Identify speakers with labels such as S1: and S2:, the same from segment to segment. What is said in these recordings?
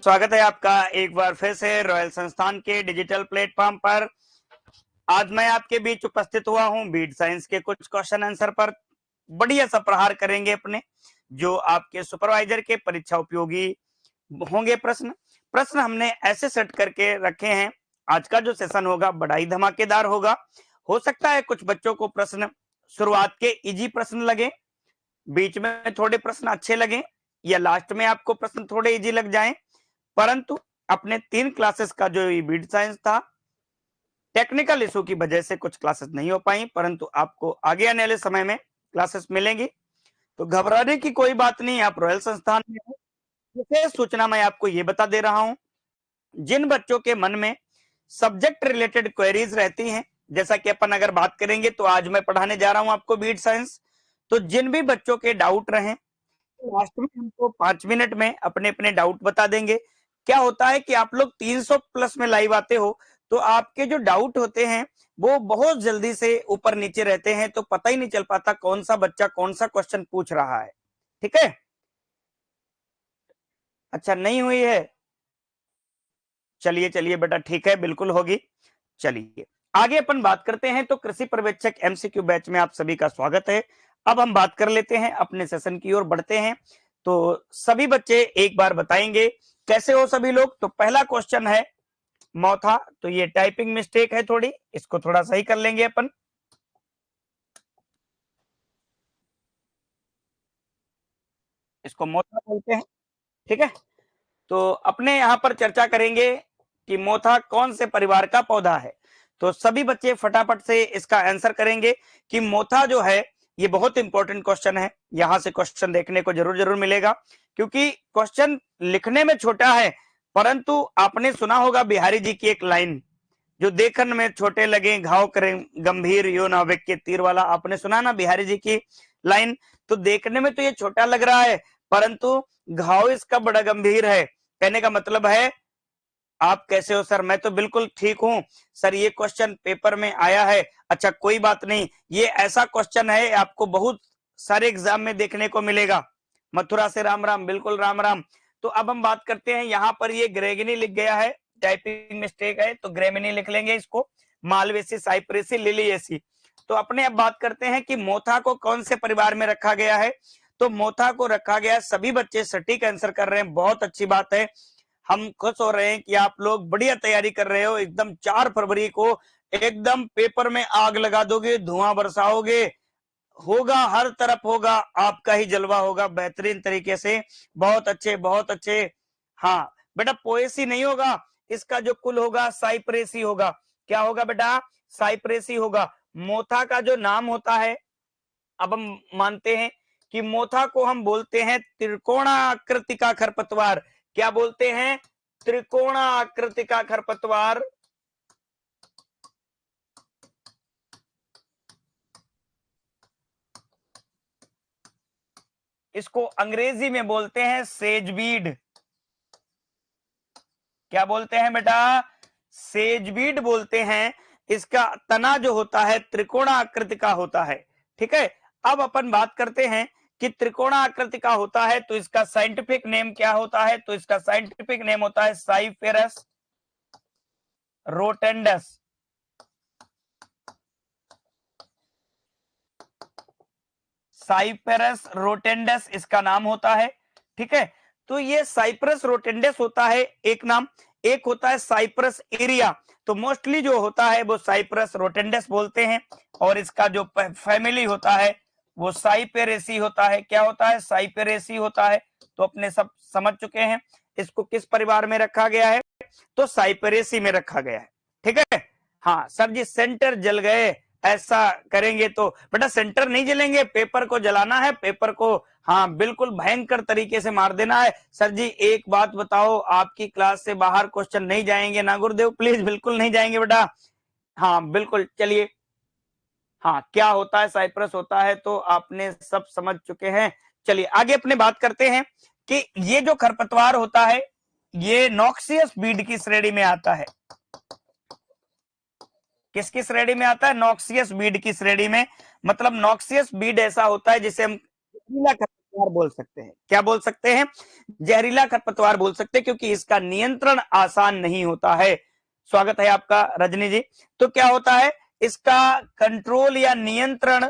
S1: स्वागत है आपका एक बार फिर से रॉयल संस्थान के डिजिटल प्लेटफॉर्म पर। आज मैं आपके बीच उपस्थित हुआ हूं बीट साइंस के कुछ क्वेश्चन आंसर पर। बढ़िया सा प्रहार करेंगे अपने, जो आपके सुपरवाइजर के परीक्षा उपयोगी होंगे। प्रश्न हमने ऐसे सेट करके रखे हैं। आज का जो सेशन होगा बड़ा ही धमाकेदार होगा। हो सकता है कुछ बच्चों को प्रश्न शुरुआत के इजी प्रश्न लगे, बीच में थोड़े प्रश्न अच्छे लगे, या लास्ट में आपको प्रश्न थोड़े इजी लग जाएं। परंतु अपने 3 क्लासेस का जो बीट साइंस था, टेक्निकल इशू की वजह से कुछ क्लासेस नहीं हो पाई, परंतु आपको आगे आने वाले समय में क्लासेस मिलेंगी, तो घबराने की कोई बात नहीं। आप रॉयल संस्थान में हो। विशेष सूचना मैं आपको ये बता दे रहा हूं, जिन बच्चों के मन में सब्जेक्ट रिलेटेड क्वेरीज रहती हैं, जैसा कि अपन अगर बात करेंगे तो आज मैं पढ़ाने जा रहा हूं आपको बीट साइंस, तो जिन भी बच्चों के डाउट रहे लास्ट में हमको 5 मिनट में अपने अपने डाउट बता देंगे। क्या होता है कि आप लोग 300 प्लस में लाइव आते हो, तो आपके जो डाउट होते हैं वो बहुत जल्दी से ऊपर नीचे रहते हैं, तो पता ही नहीं चल पाता कौन सा बच्चा कौन सा क्वेश्चन पूछ रहा है। ठीक है, अच्छा नहीं हुई है, चलिए चलिए बेटा, ठीक है, बिल्कुल होगी। चलिए आगे अपन बात करते हैं। तो कृषि पर्यवेक्षक एमसीक्यू बैच में आप सभी का स्वागत है। अब हम बात कर लेते हैं, अपने सेशन की ओर बढ़ते हैं। तो सभी बच्चे एक बार बताएंगे कैसे हो सभी लोग। तो पहला क्वेश्चन है मौथा, तो ये टाइपिंग मिस्टेक है थोड़ी, इसको थोड़ा सही कर लेंगे अपन। इसको मौथा बोलते हैं, ठीक है। तो अपने यहां पर चर्चा करेंगे कि मोथा कौन से परिवार का पौधा है। तो सभी बच्चे फटाफट से इसका आंसर करेंगे कि मोथा जो है ये बहुत इंपॉर्टेंट क्वेश्चन है। यहां से क्वेश्चन देखने को जरूर जरूर मिलेगा, क्योंकि क्वेश्चन लिखने में छोटा है, परंतु आपने सुना होगा बिहारी जी की एक लाइन, जो देखन में छोटे लगे घाव करें गंभीर यो नाविक के तीर वाला। आपने सुना ना बिहारी जी की लाइन। तो देखने में तो ये छोटा लग रहा है, परंतु घाव इसका बड़ा गंभीर है। कहने का मतलब है, आप कैसे हो सर? मैं तो बिल्कुल ठीक हूं सर, ये क्वेश्चन पेपर में आया है। अच्छा कोई बात नहीं, ये ऐसा क्वेश्चन है आपको बहुत सारे एग्जाम में देखने को मिलेगा। मथुरा से राम राम, बिल्कुल राम राम। तो अब हम बात करते हैं, यहाँ पर ये ग्रेगनी लिख गया है, टाइपिंग मिस्टेक है, तो ग्रेमिनी लिख लेंगे इसको। Malvaceae, Cupressaceae, Liliaceae. तो अपने अब बात करते हैं कि मोथा को कौन से परिवार में रखा गया है। तो मोथा को रखा गया, सभी बच्चे सटीक आंसर कर रहे हैं, बहुत अच्छी बात है। हम खुश हो रहे हैं कि आप लोग बढ़िया तैयारी कर रहे हो। एकदम 4 फरवरी को एकदम पेपर में आग लगा दोगे, धुआं बरसाओगे, होगा हर तरफ होगा, आपका ही जलवा होगा बेहतरीन तरीके से। बहुत अच्छे बहुत अच्छे। हाँ बेटा, पोएसी नहीं होगा, इसका जो कुल होगा साइप्रेसी होगा। क्या होगा बेटा? साइप्रेसी होगा। मोथा का जो नाम होता है, अब हम मानते हैं कि मोथा को हम बोलते हैं त्रिकोणाकृति का खरपतवार। क्या बोलते हैं? त्रिकोणाकृति का खरपतवार। इसको अंग्रेजी में बोलते हैं सेजवीड। क्या बोलते हैं बेटा? सेजवीड बोलते हैं। इसका तना जो होता है त्रिकोणाकृति का होता है। ठीक है, अब अपन बात करते हैं कि त्रिकोणाकृति का होता है तो इसका साइंटिफिक नेम क्या होता है। तो इसका साइंटिफिक नेम होता है साइफेरस रोटेंडस। साइपेरस रोटेंडस इसका नाम होता है। ठीक है, तो ये साइप्रस रोटेंडस होता है एक नाम, एक होता है साइप्रस एरिया। तो मोस्टली जो होता है वो साइप्रस रोटेंडस बोलते हैं, और इसका जो फैमिली होता है वो साइपेरेसी होता है। क्या होता है? साइपेरेसी होता है। तो अपने सब समझ चुके हैं इसको किस परिवार में रखा गया है। तो साइपेरेसी में रखा गया है। ठीक है। हाँ सर जी, सेंटर जल गए, ऐसा करेंगे तो बेटा सेंटर नहीं जलेंगे, पेपर को जलाना है, पेपर को हाँ बिल्कुल भयंकर तरीके से मार देना है। सर जी एक बात बताओ, आपकी क्लास से बाहर क्वेश्चन नहीं जाएंगे ना गुरुदेव? प्लीज, बिल्कुल नहीं जाएंगे बेटा। हाँ बिल्कुल, चलिए। हाँ क्या होता है? साइप्रस होता है, तो आपने सब समझ चुके हैं। चलिए आगे अपने बात करते हैं कि ये जो खरपतवार होता है ये नॉक्सियस बीड की श्रेणी में आता है। किसकी श्रेणी में आता है? नॉक्सियस बीड की श्रेणी में। मतलब नॉक्सियस बीड ऐसा होता है जिसे हम खरपतवार बोल सकते हैं। क्या बोल सकते हैं? जहरीला खरपतवार बोल सकते हैं, क्योंकि इसका नियंत्रण आसान नहीं होता है। स्वागत है आपका रजनी जी। तो क्या होता है, इसका कंट्रोल या नियंत्रण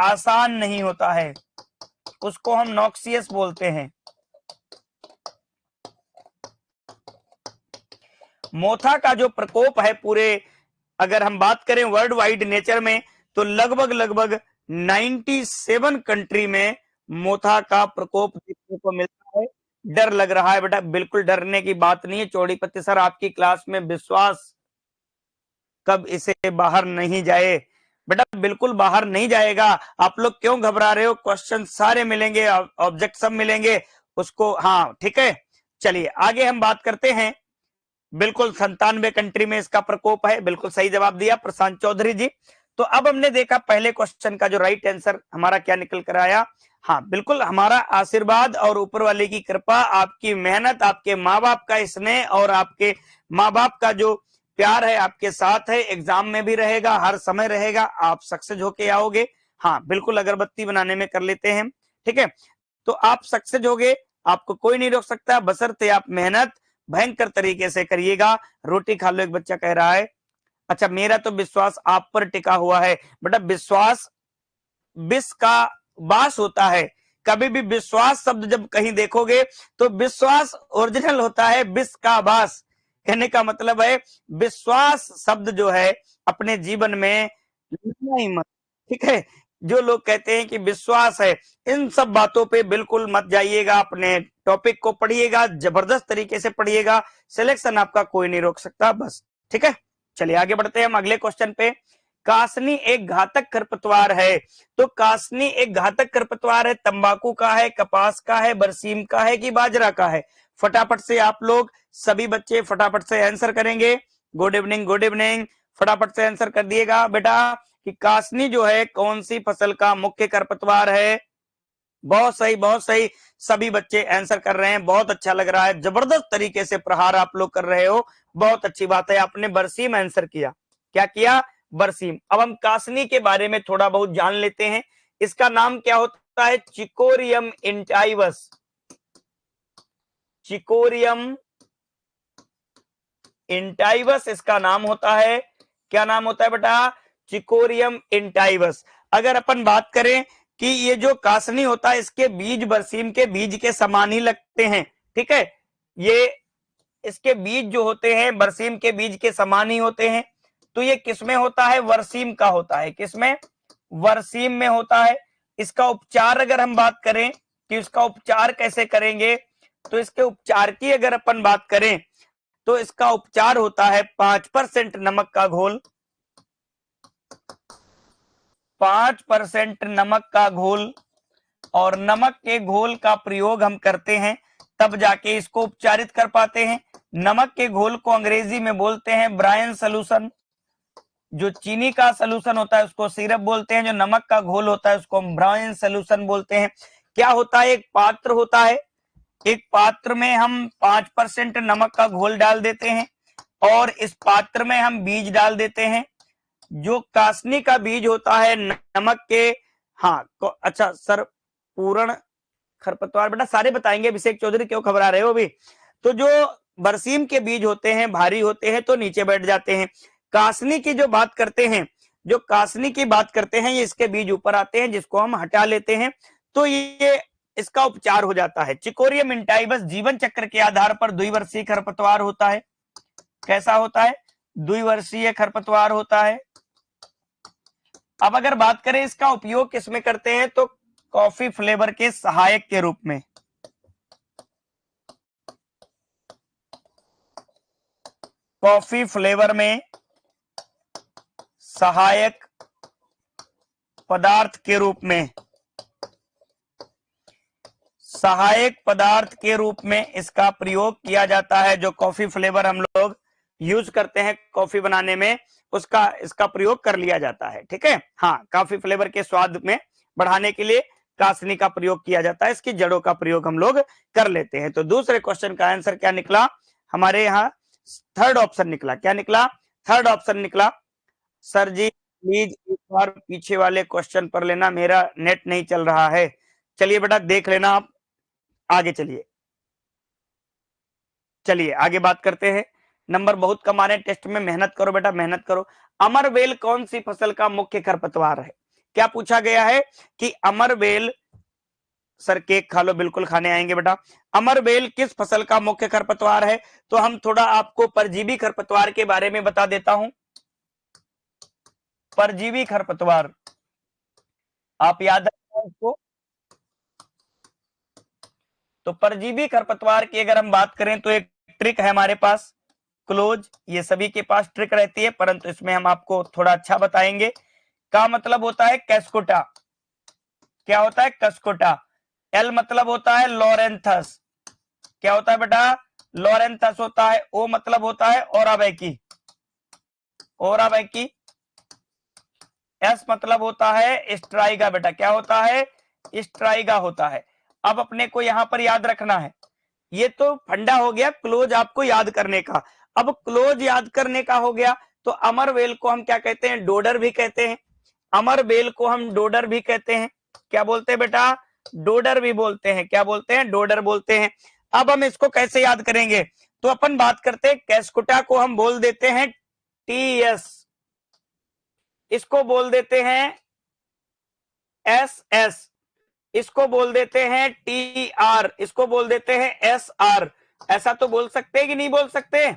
S1: आसान नहीं होता है, उसको हम नॉक्सियस बोलते हैं। मोथा का जो प्रकोप है पूरे, अगर हम बात करें वर्ल्ड वाइड नेचर में, तो लगभग 97 कंट्री में मोथा का प्रकोप देखने को मिलता है। डर लग रहा है बेटा? बिल्कुल डरने की बात नहीं है। चौड़ीपति सर आपकी क्लास में विश्वास कब इसे बाहर नहीं जाए बेटा, बिल्कुल बाहर नहीं जाएगा। आप लोग क्यों घबरा रहे हो? क्वेश्चन सारे मिलेंगे, ऑब्जेक्ट सब मिलेंगे उसको। हाँ ठीक है, चलिए आगे हम बात करते हैं। बिल्कुल 97 कंट्री में इसका प्रकोप है, बिल्कुल सही जवाब दिया प्रशांत चौधरी जी। तो अब हमने देखा पहले क्वेश्चन का जो राइट आंसर हमारा क्या निकल कर आया। हाँ बिल्कुल, हमारा आशीर्वाद और ऊपर वाले की कृपा, आपकी मेहनत, आपके माँ बाप का स्नेह और आपके माँ बाप का जो प्यार है आपके साथ है, एग्जाम में भी रहेगा, हर समय रहेगा, आप सक्सेस होके आओगे। हाँ बिल्कुल, अगरबत्ती बनाने में कर लेते हैं, ठीक है। तो आप सक्सेस होगे, आपको कोई नहीं रोक सकता, बशर्ते आप मेहनत भयंकर तरीके से करिएगा। रोटी खा लो, एक बच्चा कह रहा है। अच्छा, मेरा तो विश्वास आप पर टिका हुआ है बेटा। विश्वास विष का वास होता है। कभी भी विश्वास शब्द जब कहीं देखोगे तो विश्वास ओरिजिनल होता है, विष का वास। कहने का मतलब है विश्वास शब्द जो है अपने जीवन में लेना ही मत, ठीक है। जो लोग कहते हैं कि विश्वास है, इन सब बातों पे बिल्कुल मत जाइएगा। अपने टॉपिक को पढ़िएगा, जबरदस्त तरीके से पढ़िएगा, सिलेक्शन आपका कोई नहीं रोक सकता, बस ठीक है। चलिए आगे बढ़ते हैं हम अगले क्वेश्चन पे। कासनी एक घातक खरपतवार है। तो कासनी एक घातक खरपतवार है, तंबाकू का है, कपास का है, बरसीम का है कि बाजरा का है? फटाफट से आप लोग सभी बच्चे फटाफट से आंसर करेंगे। Good evening, good evening. फटाफट से आंसर कर दिएगा बेटा कि कासनी जो है कौन सी फसल का मुख्य खरपतवार है। बहुत सही, बहुत सही, सभी बच्चे आंसर कर रहे हैं, बहुत अच्छा लग रहा है, जबरदस्त तरीके से प्रहार आप लोग कर रहे हो, बहुत अच्छी बात है। आपने बरसीम आंसर किया। क्या किया? बरसीम। अब हम कासनी के बारे में थोड़ा बहुत जान लेते हैं। इसका नाम क्या होता है? चिकोरियम इंटाइवस। चिकोरियम इंटाइवस इसका नाम होता है। क्या नाम होता है बेटा? चिकोरियम इंटाइवस। अगर अपन बात करें कि ये जो कासनी होता है, इसके बीज बरसीम के बीज के समान ही लगते हैं, ठीक है। ये इसके बीज जो होते हैं बरसीम के बीज के समान ही होते हैं। तो ये किसमें होता है? वरसीम का होता है। किसमें? वरसीम में होता है। इसका उपचार अगर हम बात करें कि इसका उपचार कैसे करेंगे, तो इसके उपचार की अगर अपन बात करें तो इसका उपचार होता है 5% नमक का घोल। 5% नमक का घोल, और नमक के घोल का प्रयोग हम करते हैं तब जाके इसको उपचारित कर पाते हैं। नमक के घोल को अंग्रेजी में बोलते हैं ब्रायन सॉल्यूशन। जो चीनी का सॉल्यूशन होता है उसको सिरप बोलते हैं, जो नमक का घोल होता है उसको हम ब्रायन सॉल्यूशन बोलते हैं। क्या होता है? एक पात्र होता है, एक पात्र में हम 5% नमक का घोल डाल देते हैं और इस पात्र में हम बीज डाल देते हैं। जो कासनी का बीज होता है नमक के, हाँ अच्छा सर, पूर्ण खरपतवार बेटा सारे बताएंगे, अभिषेक चौधरी क्यों घबरा रहे हो अभी? तो जो बरसीम के बीज होते हैं भारी होते हैं तो नीचे बैठ जाते हैं। कासनी की जो बात करते हैं, जो कासनी की बात करते हैं, ये इसके बीज ऊपर आते हैं जिसको हम हटा लेते हैं, तो ये इसका उपचार हो जाता है। चिकोरियम इंटाइबस जीवन चक्र के आधार पर द्विवर्षीय खरपतवार होता है। कैसा होता है? द्विवर्षीय खरपतवार होता है। अब अगर बात करें इसका उपयोग किसमें करते हैं, तो कॉफी फ्लेवर के सहायक के रूप में। कॉफी फ्लेवर में सहायक पदार्थ के रूप में, सहायक पदार्थ के रूप में इसका प्रयोग किया जाता है। जो कॉफी फ्लेवर हम लोग यूज करते हैं कॉफी बनाने में, उसका इसका प्रयोग कर लिया जाता है, ठीक है। हाँ, कॉफी फ्लेवर के स्वाद में बढ़ाने के लिए कासनी का प्रयोग किया जाता है, इसकी जड़ों का प्रयोग हम लोग कर लेते हैं। तो दूसरे क्वेश्चन का आंसर क्या निकला हमारे यहाँ? थर्ड ऑप्शन निकला। क्या निकला? थर्ड ऑप्शन निकला। सर जी प्लीज एक बार पीछे वाले क्वेश्चन पर लेना, मेरा नेट नहीं चल रहा है। चलिए बेटा देख लेना आप, आगे चलिए। चलिए आगे बात करते हैं। नंबर बहुत कम आ रहे हैं टेस्ट में, मेहनत करो बेटा मेहनत करो। अमरवेल कौन सी फसल का मुख्य खरपतवार है? क्या पूछा गया है कि अमरवेल, सर केक खा लो, बिल्कुल खाने आएंगे बेटा। अमरवेल किस फसल का मुख्य खरपतवार है? तो हम थोड़ा आपको परजीवी खरपतवार के बारे में बता देता हूं। परजीवी खरपतवार आप याद रखना इसको। तो परजीवी खरपतवार की अगर हम बात करें तो एक ट्रिक है हमारे पास, क्लोज, ये सभी के पास ट्रिक रहती है, परंतु इसमें हम आपको थोड़ा अच्छा बताएंगे। का मतलब होता है कैस्कोटा। क्या होता है? कैस्कोटा। एल मतलब होता है लॉरेंथस। क्या होता है बेटा? लॉरेंथस होता है। ओ मतलब होता है ओराबैकी, ओराबैकी। एस मतलब होता है स्ट्राइगा बेटा। क्या होता है? स्ट्राइगा होता है। अब अपने को यहां पर याद रखना है, ये तो फंडा हो गया क्लोज आपको याद करने का। अब क्लोज याद करने का हो गया, तो अमरवेल को हम क्या कहते हैं? डोडर भी कहते हैं। अमरवेल को हम डोडर भी कहते हैं। क्या बोलते हैं बेटा? डोडर भी बोलते हैं। क्या बोलते हैं? डोडर बोलते हैं। अब हम इसको कैसे याद करेंगे? तो अपन बात करते हैं, कैस्कुटा को हम बोल देते हैं टीएस, इसको बोल देते हैं एस एस, इसको बोल देते हैं टी आर, इसको बोल देते हैं एस आर। ऐसा तो बोल सकते हैं कि नहीं बोल सकते?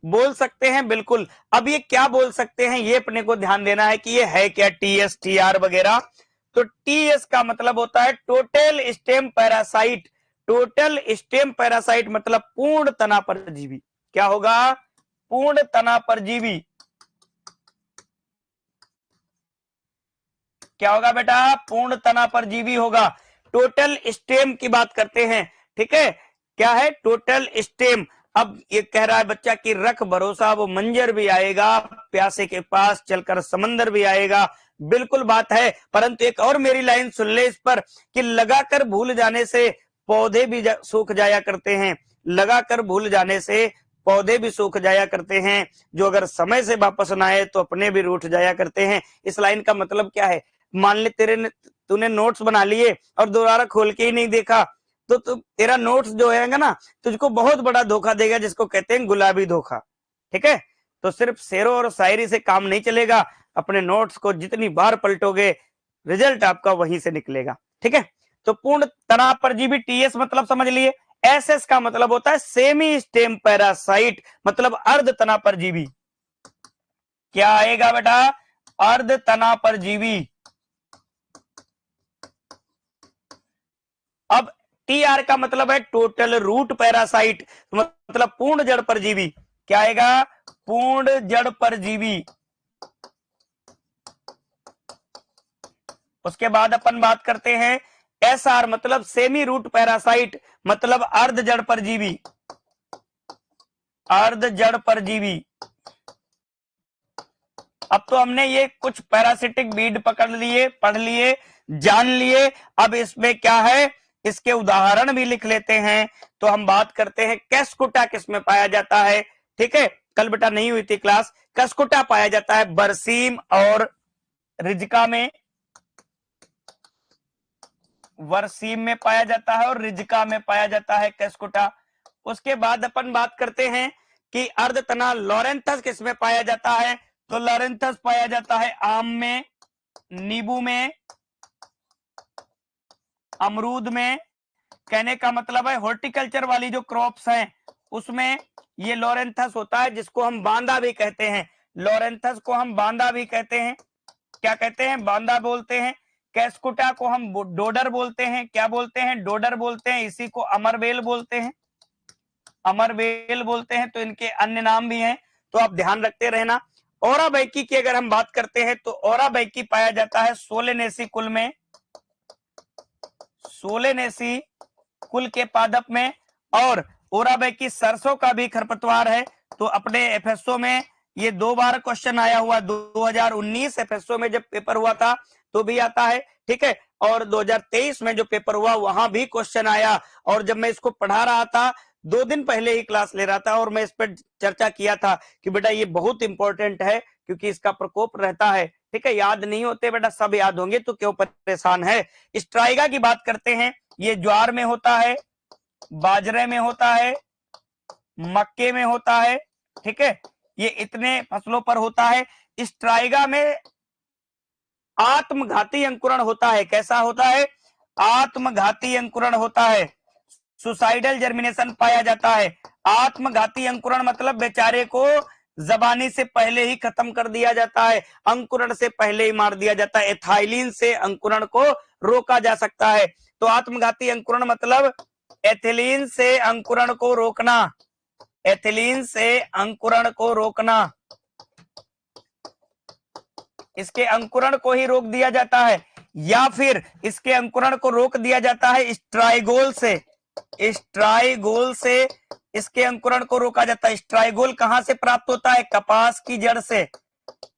S1: बोल सकते हैं बिल्कुल। अब ये क्या बोल सकते हैं, ये अपने को ध्यान देना है कि ये है क्या, टीएस टी आर वगैरह। तो टीएस का मतलब होता है total stem parasite. Total stem parasite मतलब पूर्ण तना परजीवी। क्या होगा? पूर्ण तना परजीवी। क्या होगा बेटा? पूर्ण तना परजीवी होगा। टोटल स्टेम की बात करते हैं, ठीक है। क्या है? Total stem. अब ये कह रहा है बच्चा कि रख भरोसा वो मंजर भी आएगा, प्यासे के पास चलकर समंदर भी आएगा। बिल्कुल बात है, परंतु एक और मेरी लाइन सुन ले इस पर, कि लगाकर भूल जाने से पौधे भी सूख जाया करते हैं। लगाकर भूल जाने से पौधे भी सूख जाया करते हैं, जो अगर समय से वापस ना आए तो अपने भी रूठ जाया करते हैं। इस लाइन का मतलब क्या है? मान ले तूने नोट्स बना लिए और दोबारा खोल के ही नहीं देखा, तो तेरा नोट्स जो है ना, तुझको बहुत बड़ा धोखा देगा, जिसको कहते हैं गुलाबी धोखा। ठीक है, तो सिर्फ शेरों और शायरी से काम नहीं चलेगा। अपने नोट्स को जितनी बार पलटोगे, रिजल्ट आपका वहीं से निकलेगा। ठीक है, तो पूर्ण तना परजीवी टीएस मतलब समझ लिए। एसएस का मतलब होता है सेमी स्टेम पैरासाइट, मतलब अर्ध तना परजीवी। क्या आएगा बेटा? अर्ध तना परजीवी। अब टीआर का मतलब है टोटल रूट पैरासाइट, मतलब पूर्ण जड़ परजीवी। क्या आएगा? पूर्ण जड़ परजीवी। उसके बाद अपन बात करते हैं एसआर, मतलब सेमी रूट पैरासाइट, मतलब अर्ध जड़ परजीवी। अर्ध जड़ परजीवी। अब तो हमने ये कुछ पैरासिटिक बीड पकड़ लिए, पढ़ लिए, जान लिए। अब इसमें क्या है, इसके उदाहरण भी लिख लेते हैं। तो हम बात करते हैं कैस्कुटा किस में पाया जाता है। ठीक है, कल बेटा नहीं हुई थी क्लास। कैस्कुटा पाया जाता है बरसीम और रिजका में, वरसीम में पाया जाता है और रिजका में पाया जाता है कैस्कुटा। उसके बाद अपन बात करते हैं कि अर्धतना लॉरेंथस किस में पाया जाता है। तो लॉरेंथस पाया जाता है आम में, नींबू में, अमरूद में। कहने का मतलब है हॉर्टिकल्चर वाली जो क्रॉप्स हैं उसमें ये लॉरेंथस होता है, जिसको हम बांदा भी कहते हैं। लॉरेंथस को हम बांदा भी कहते हैं। क्या कहते हैं? बांदा बोलते हैं। कैस्कुटा को हम डोडर बोलते हैं। क्या बोलते हैं? डोडर बोलते हैं। इसी को अमरवेल बोलते हैं, अमरवेल बोलते हैं। तो इनके अन्य नाम भी हैं, तो आप ध्यान रखते रहना। ओराबैकी की अगर हम बात करते हैं तो ओराबैकी पाया जाता है सोलेनेसी कुल में, सोलेनेसी कुल के पादप में। और ओराबैकी सरसों का भी खरपतवार है। तो अपने एफएसओ में ये 2 बार क्वेश्चन आया हुआ। 2019 एफएसओ में जब पेपर हुआ था तो भी आता है। ठीक है, और 2023 में जो पेपर हुआ वहां भी क्वेश्चन आया। और जब मैं इसको पढ़ा रहा था, 2 दिन पहले ही क्लास ले रहा था, और मैं इस पर चर्चा किया था कि बेटा ये बहुत इंपॉर्टेंट है, क्योंकि इसका प्रकोप रहता है। ठीक है, याद नहीं होते बेटा, सब याद होंगे तो क्यों परेशान है। स्ट्राइगा की बात करते हैं, ये ज्वार में होता है, बाजरे में होता है, मक्के में होता है, ठीक है, ये इतने फसलों पर होता है। स्ट्राइगा में आत्मघाती अंकुरण होता है। कैसा होता है? आत्मघाती अंकुरण होता है, सुसाइडल जर्मिनेशन पाया जाता है। आत्मघाती अंकुरण मतलब बेचारे को जबानी से पहले ही खत्म कर दिया जाता है, अंकुरण से पहले ही मार दिया जाता है। एथाइलिन से अंकुरण को रोका जा सकता है। तो आत्मघाती अंकुरण मतलब एथिलीन से अंकुरण को रोकना, एथिलीन से अंकुरण को रोकना, इसके अंकुरण को ही रोक दिया जाता है, या फिर इसके अंकुरण को रोक दिया जाता है स्ट्राइगोल से। स्ट्राइगोल से इसके अंकुरण को रोका जाता है। स्ट्राइगोल कहां से प्राप्त होता है? कपास की जड़ से।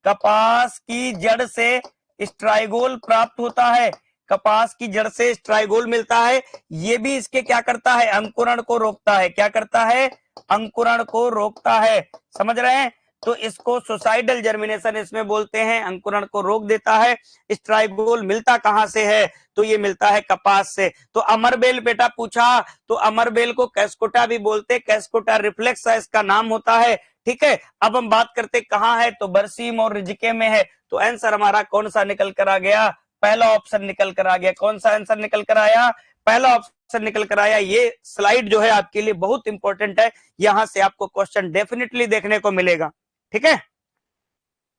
S1: कपास की जड़ से स्ट्राइगोल प्राप्त होता है, कपास की जड़ से स्ट्राइगोल मिलता है। ये भी इसके क्या करता है? अंकुरण को रोकता है। क्या करता है? अंकुरण को रोकता है। समझ रहे हैं? तो इसको सुसाइडल जर्मिनेशन इसमें बोलते हैं, अंकुरण को रोक देता है। स्ट्राइगोल मिलता कहां से है? तो ये मिलता है कपास से। तो अमरबेल बेटा पूछा, तो अमरबेल को कैस्कोटा भी बोलते, कैस्कोटा रिफ्लेक्स इसका नाम होता है, ठीक है। अब हम बात करते कहां है, तो बरसीम और रिजिके में है। तो आंसर हमारा कौन सा निकल कर आ गया? पहला ऑप्शन निकल कर आ गया। कौन सा आंसर निकल कर आया? पहला ऑप्शन निकल कर आया। ये स्लाइड जो है आपके लिए बहुत इंपॉर्टेंट है, यहां से आपको क्वेश्चन डेफिनेटली देखने को मिलेगा, ठीक है।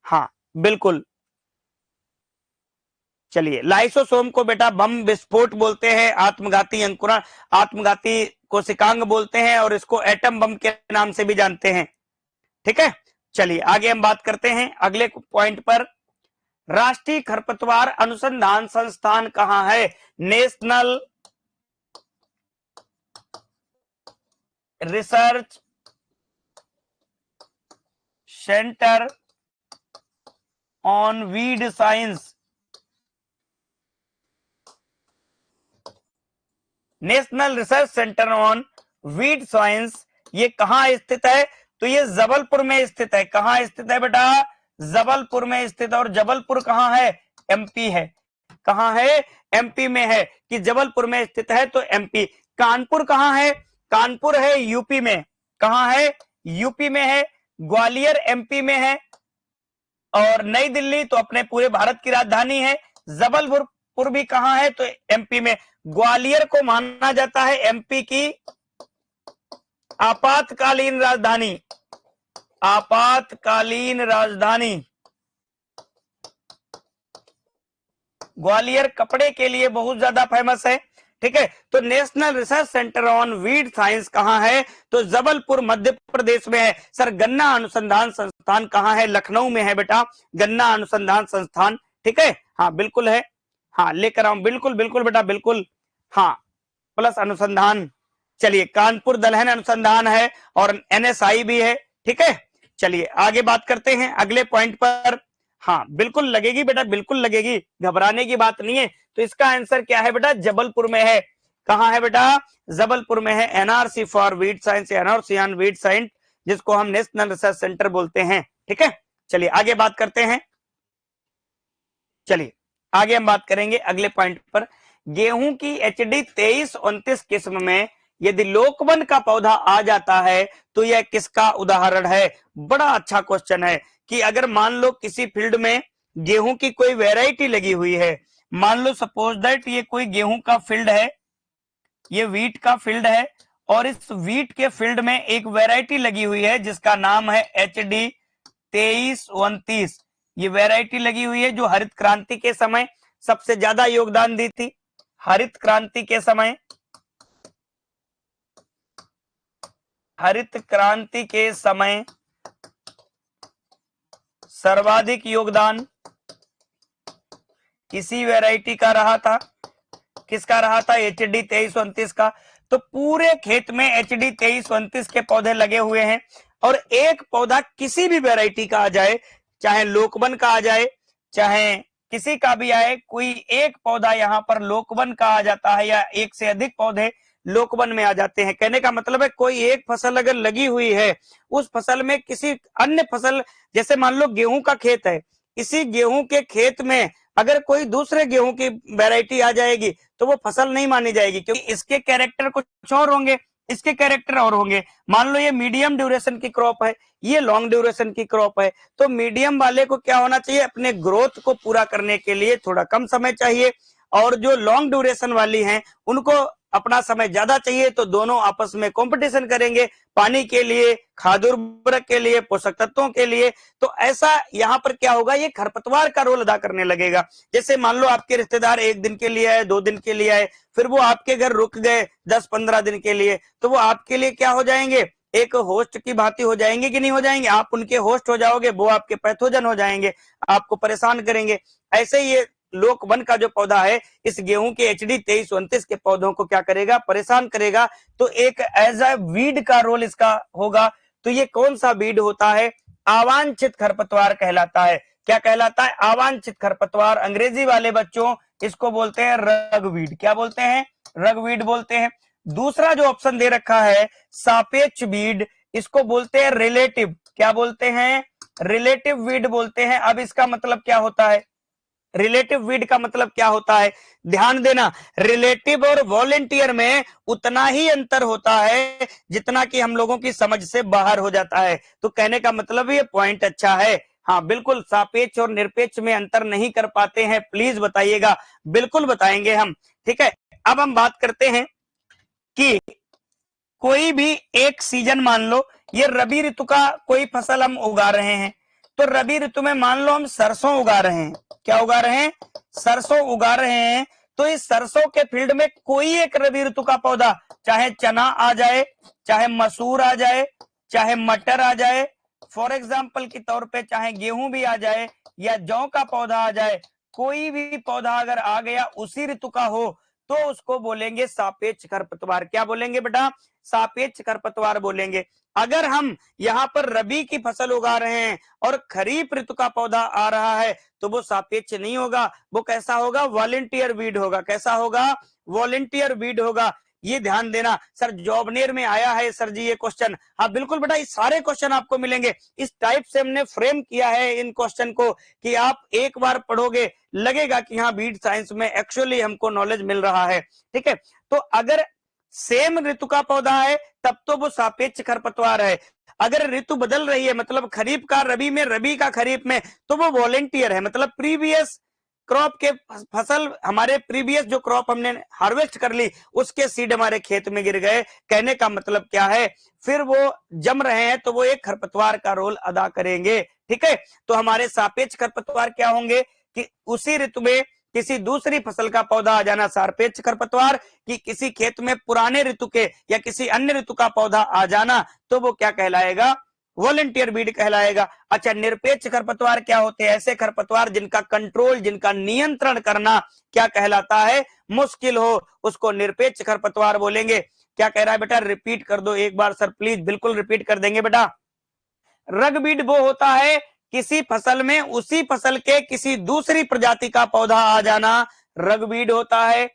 S1: हाँ बिल्कुल। चलिए, लाइसोसोम को बेटा बम विस्फोट बोलते हैं, आत्मघाती अंकुरण, आत्मघाती कोशिकांग बोलते हैं, और इसको एटम बम के नाम से भी जानते हैं, ठीक है। चलिए आगे हम बात करते हैं अगले पॉइंट पर। राष्ट्रीय खरपतवार अनुसंधान संस्थान कहां है? National research centre on weed science. National research centre on weed science ये कहां स्थित है? तो ये जबलपुर में स्थित है। कहां स्थित है बेटा? जबलपुर में स्थित। और जबलपुर कहां है? एमपी है। कहां है? एमपी में है। कि जबलपुर में स्थित है तो एमपी। कानपुर कहां है? कानपुर है यूपी में। कहां है? यूपी में है। ग्वालियर एमपी में है। और नई दिल्ली तो अपने पूरे भारत की राजधानी है। जबलपुर भी कहां है? तो एमपी में। ग्वालियर को माना जाता है एमपी की आपातकालीन राजधानी। आपातकालीन राजधानी। ग्वालियर कपड़े के लिए बहुत ज्यादा फेमस है, ठीक है। तो national research centre on weed science कहां है? तो जबलपुर मध्य प्रदेश में है। सर गन्ना अनुसंधान संस्थान कहां है? लखनऊ में है बेटा, गन्ना अनुसंधान संस्थान, ठीक है। हाँ बिल्कुल है, हाँ लेकर आऊं, बिल्कुल बिल्कुल बेटा बिल्कुल, हाँ प्लस अनुसंधान। चलिए, कानपुर दलहन अनुसंधान है और एनएसआई भी है, ठीक है। चलिए आगे बात करते हैं अगले पॉइंट पर। हाँ बिल्कुल लगेगी बेटा, बिल्कुल लगेगी, घबराने की बात नहीं है। तो इसका आंसर क्या है बेटा? जबलपुर में है। कहां है बेटा? जबलपुर में है। NRC for weed science, NRC on weed science, जिसको हम नेशनल रिसर्च सेंटर बोलते हैं, ठीक है। चलिए आगे बात करते हैं। चलिए आगे हम बात करेंगे अगले पॉइंट पर। गेहूं की एचडी 2329 किस्म में यदि लोकवन का पौधा आ जाता है तो यह किसका उदाहरण है? बड़ा अच्छा क्वेश्चन है कि अगर मान लो किसी फील्ड में गेहूं की कोई वेराइटी लगी हुई है, मान लो सपोज दैट ये कोई गेहूं का फील्ड है, ये वीट का फील्ड है, और इस वीट के फील्ड में एक वेराइटी लगी हुई है जिसका नाम है एचडी 2329। ये वेराइटी लगी हुई है जो हरित क्रांति के समय सबसे ज्यादा योगदान दी थी। हरित क्रांति के समय, हरित क्रांति के समय सर्वाधिक योगदान इसी वैरायटी का रहा था। किसका रहा था? एचडी 2329 का। तो पूरे खेत में एचडी 2329 के पौधे लगे हुए हैं, और एक पौधा किसी भी वैरायटी का आ जाए, चाहे लोकवन का आ जाए, चाहे किसी का भी आए, कोई एक पौधा यहां पर लोकवन का आ जाता है, या एक से अधिक पौधे लोकवन में आ जाते हैं। कहने का मतलब है कोई एक फसल अगर लगी हुई है, उस फसल में किसी अन्य फसल, जैसे मान लो गेहूं का खेत है, इसी गेहूं के खेत में अगर कोई दूसरे गेहूं की वैरायटी आ जाएगी तो वो फसल नहीं मानी जाएगी, क्योंकि इसके कैरेक्टर कुछ और होंगे, इसके कैरेक्टर और होंगे। मान लो ये मीडियम ड्यूरेशन की क्रॉप है, ये लॉन्ग ड्यूरेशन की क्रॉप है, तो मीडियम वाले को क्या होना चाहिए, अपने ग्रोथ को पूरा करने के लिए थोड़ा कम समय चाहिए, और जो लॉन्ग ड्यूरेशन वाली हैं उनको अपना समय ज्यादा चाहिए। तो दोनों आपस में कंपटीशन करेंगे पानी के लिए, खाद उर्वरक के लिए, पोषक तत्वों के लिए। तो ऐसा यहाँ पर क्या होगा, ये खरपतवार का रोल अदा करने लगेगा। जैसे मान लो आपके रिश्तेदार 1 दिन के लिए आए, 2 दिन के लिए आए, फिर वो आपके घर रुक गए 10-15 दिन के लिए, तो वो आपके लिए क्या हो जाएंगे, एक होस्ट की भांति हो जाएंगे कि नहीं हो जाएंगे, आप उनके होस्ट हो जाओगे, वो आपके पैथोजन हो जाएंगे, आपको परेशान करेंगे। ऐसे ही ये लोक वन का जो पौधा है इस गेहूं के HD 2329 के पौधों को क्या करेगा, परेशान करेगा। तो एक एज अ वीड का रोल इसका होगा। तो ये कौन सा वीड होता है, अवांछित खरपतवार कहलाता है। क्या कहलाता है, अवांछित खरपतवार। अंग्रेजी वाले बच्चों इसको बोलते हैं रगवीड। क्या बोलते हैं, रगवीड बोलते हैं। दूसरा जो ऑप्शन दे रखा है सापेक्ष वीड, इसको बोलते हैं रिलेटिव। क्या बोलते हैं, रिलेटिव वीड बोलते हैं। अब इसका मतलब क्या होता है, रिलेटिव वीड का मतलब क्या होता है, ध्यान देना, रिलेटिव और वॉलेंटियर में उतना ही अंतर होता है जितना कि हम लोगों की समझ से बाहर हो जाता है। तो कहने का मतलब ये पॉइंट अच्छा है। हाँ बिल्कुल, सापेक्ष और निरपेक्ष में अंतर नहीं कर पाते हैं, प्लीज बताइएगा, बिल्कुल बताएंगे हम। ठीक है, अब हम बात करते हैं कि कोई भी एक सीजन, मान लो ये रबी ऋतु का कोई फसल हम उगा रहे हैं, तो रबी ऋतु में मान लो हम सरसों उगा रहे हैं। क्या उगा रहे हैं, सरसों उगा रहे हैं। तो इस सरसों के फील्ड में कोई एक रबी ऋतु का पौधा, चाहे चना आ जाए, चाहे मसूर आ जाए, चाहे मटर आ जाए, फॉर एग्जाम्पल के तौर पे चाहे गेहूं भी आ जाए या जौ का पौधा आ जाए, कोई भी पौधा अगर आ गया उसी ऋतु का हो तो उसको बोलेंगे सापेक्ष खरपतवार। क्या बोलेंगे बेटा, सापेक्ष खरपतवार बोलेंगे। अगर हम यहाँ पर रबी की फसल उगा रहे हैं और खरीफ ऋतु का पौधा आ रहा है तो वो सापेक्ष नहीं होगा, वो कैसा होगा, वॉलेंटियर वीड होगा। कैसा होगा, वॉलेंटियर वीड होगा। ये ध्यान देना। सर जॉबनेर में आया है सर जी ये क्वेश्चन, हाँ बिल्कुल बेटा, ये सारे क्वेश्चन आपको मिलेंगे। इस टाइप से हमने फ्रेम किया है इन क्वेश्चन को कि आप एक बार पढ़ोगे लगेगा कि हाँ बीड साइंस में एक्चुअली हमको नॉलेज मिल रहा है। ठीक है, तो अगर सेम ऋतु का पौधा है तब तो वो सापेक्ष खरपतवार है। अगर ऋतु बदल रही है, मतलब खरीफ का रबी में, रबी का खरीफ में, तो वो वॉलेंटियर है। मतलब प्रीवियस क्रॉप के फसल, हमारे प्रीवियस जो क्रॉप हमने हार्वेस्ट कर ली उसके सीड हमारे खेत में गिर गए। कहने का मतलब क्या है, फिर वो जम रहे हैं तो वो एक खरपतवार का रोल अदा करेंगे। ठीक है, तो हमारे सापेक्ष खरपतवार क्या होंगे कि उसी ऋतु में किसी दूसरी फसल का पौधा आ जाना सापेक्ष खरपतवार, कि किसी खेत में पुराने ऋतु के या किसी अन्य ऋतु का पौधा आ जाना तो वो क्या कहलाएगा, वॉलेंटियर वीड कहलाएगा। अच्छा, निरपेक्ष खरपतवार क्या होते हैं, ऐसे खरपतवार जिनका कंट्रोल, जिनका नियंत्रण करना क्या कहलाता है, मुश्किल हो, उसको निरपेक्ष खरपतवार बोलेंगे। क्या कह रहा है बेटा, रिपीट कर दो एक बार सर प्लीज। बिल्कुल रिपीट कर देंगे बेटा। रगबीड वो होता है किसी फसल में उसी फसल के किसी दूसरी प्रजाति का पौधा आ जाना, रगबीड होता है।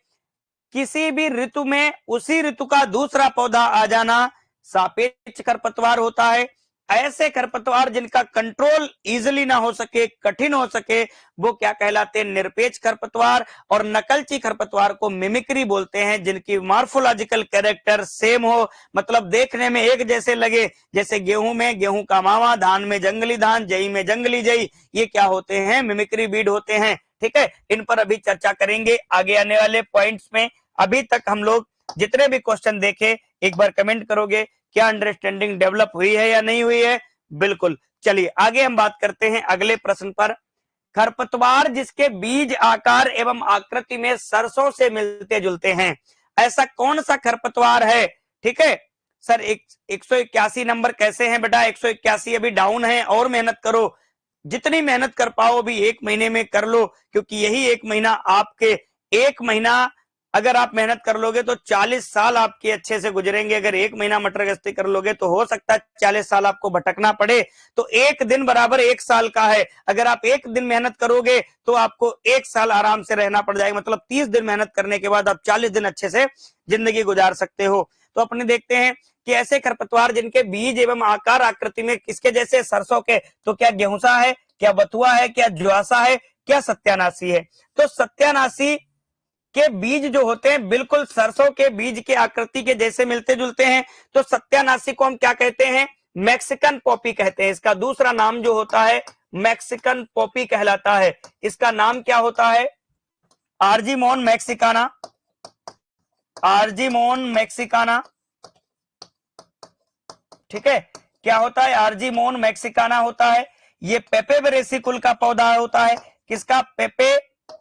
S1: किसी भी ऋतु में उसी ऋतु का दूसरा पौधा आ जाना सापेक्ष खरपतवार होता है। ऐसे खरपतवार जिनका कंट्रोल इजिली ना हो सके, कठिन हो सके, वो क्या कहलाते हैं, निरपेक्ष खरपतवार। और नकलची खरपतवार को मिमिक्री बोलते हैं, जिनकी मार्फोलॉजिकल कैरेक्टर सेम हो, मतलब देखने में एक जैसे लगे। जैसे गेहूं में गेहूं का मावा, धान में जंगली धान, जई में जंगली जई, ये क्या होते हैं, मिमिक्री बीड होते हैं। ठीक है, इन पर अभी चर्चा करेंगे आगे आने वाले पॉइंट्स में। अभी तक हम लोग जितने भी क्वेश्चन देखे, एक बार कमेंट करोगे क्या अंडरस्टैंडिंग डेवलप हुई है या नहीं हुई है। बिल्कुल, चलिए आगे हम बात करते हैं अगले प्रश्न पर। खरपतवार जिसके बीज आकार एवं आकृति में सरसों से मिलते जुलते हैं, ऐसा कौन सा खरपतवार है। ठीक है सर, 181 नंबर कैसे हैं बेटा, 181 अभी डाउन है, और मेहनत करो, जितनी मेहनत कर पाओ अभी 1 महीने में कर लो, क्योंकि यही 1 महीना आपके, 1 महीना अगर आप मेहनत कर लोगे तो 40 साल आपके अच्छे से गुजरेंगे। अगर 1 महीना मटर गश्ती कर लोगे तो हो सकता है 40 साल आपको भटकना पड़े। तो 1 दिन बराबर 1 साल का है। अगर आप 1 दिन मेहनत करोगे तो आपको 1 साल आराम से रहना पड़ जाएगा। मतलब 30 दिन मेहनत करने के बाद आप 40 दिन अच्छे से जिंदगी गुजार सकते हो। तो अपने देखते हैं कि ऐसे खरपतवार जिनके बीज एवं आकार आकृति में किसके जैसे, सरसों के, तो क्या गेहूंसा है, क्या बथुआ है, क्या ज्वासा है, क्या सत्यानाशी है। तो सत्यानाशी के बीज जो होते हैं बिल्कुल सरसों के बीज के आकृति के जैसे मिलते जुलते हैं। तो सत्यानाशी को हम क्या कहते हैं, मैक्सिकन पॉपी कहते हैं। इसका दूसरा नाम जो होता है मैक्सिकन पॉपी कहलाता है। इसका नाम क्या होता है, आर्जिमोन मैक्सिकाना, आर्जिमोन मैक्सिकाना, ठीक है। क्या होता है, आर्जिमोन मैक्सिकाना होता है। ये पेपे वेरेसी कुल का पौधा होता है। किसका, पेपे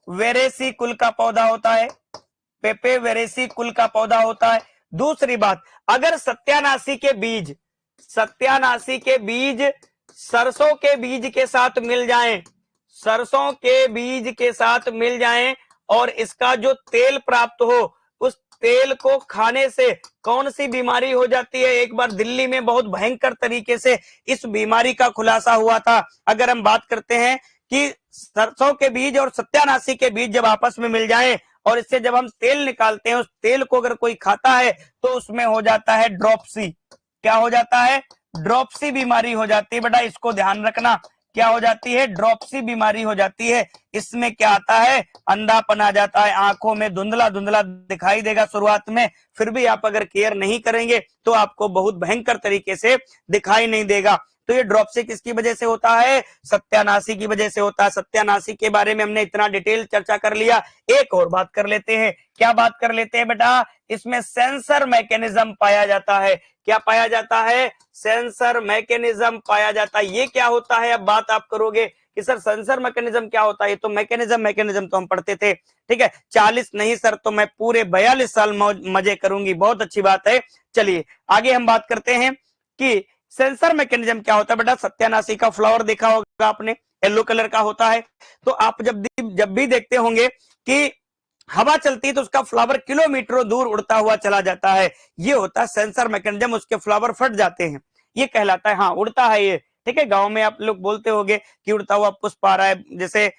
S1: वेरेसी कुल का पौधा होता है, पेपे वेरेसी कुल का पौधा होता है। दूसरी बात, अगर सत्यानाशी के बीज, सत्यानाशी के बीज सरसों के बीज के साथ मिल जाएं, सरसों के बीज के साथ मिल जाएं और इसका जो तेल प्राप्त हो, उस तेल को खाने से कौन सी बीमारी हो जाती है। एक बार दिल्ली में बहुत भयंकर तरीके से इस बीमारी का खुलासा हुआ था। अगर हम बात करते हैं कि सरसों के बीज और सत्यानाशी के बीज जब आपस में मिल जाएं और इससे जब हम तेल निकालते हैं, उस तेल को अगर कोई खाता है तो उसमें हो जाता है ड्रॉप्सी। क्या हो जाता है, ड्रॉप्सी बीमारी हो जाती है। बेटा इसको ध्यान रखना, क्या हो जाती है, ड्रॉप्सी बीमारी हो जाती है। इसमें क्या आता है, अंधापन आ जाता है, आंखों में धुंधला धुंधला दिखाई देगा शुरुआत में, फिर भी आप अगर केयर नहीं करेंगे तो आपको बहुत भयंकर तरीके से दिखाई नहीं देगा। तो ये ड्रॉप्सी किसकी वजह से होता है, सत्यानाशी की वजह से होता है। सत्यानाशी के बारे में हमने इतना डिटेल चर्चा कर लिया। एक और बात कर लेते हैं, क्या बात कर लेते हैं बेटा, इसमें सेंसर मैकेनिज्म पाया जाता है। क्या पाया जाता है, सेंसर मैकेनिज्म पाया जाता है। ये क्या होता है, अब बात आप करोगे कि सर सेंसर मैकेनिज्म क्या होता है। तो मैकेनिज्म तो हम पढ़ते थे, ठीक है। 40 नहीं सर, तो मैं पूरे 42 साल मजे करूंगी, बहुत अच्छी बात है। चलिए आगे हम बात करते हैं कि सेंसर मैकेनिज्म क्या होता है। बेटा सत्यानाशी का फ्लावर देखा होगा आपने, येलो कलर का होता है। तो आप जब भी देखते होंगे कि हवा चलती है तो उसका फ्लावर किलोमीटरों दूर उड़ता हुआ चला जाता है, ये होता है सेंसर मैकेनिज्म। उसके फ्लावर फट जाते हैं, ये कहलाता है, हाँ उड़ता है ये, ठीक है। गांव में आप लोग बोलते होंगे कि उड़ता हुआ पुष्प आ रहा है। जैसे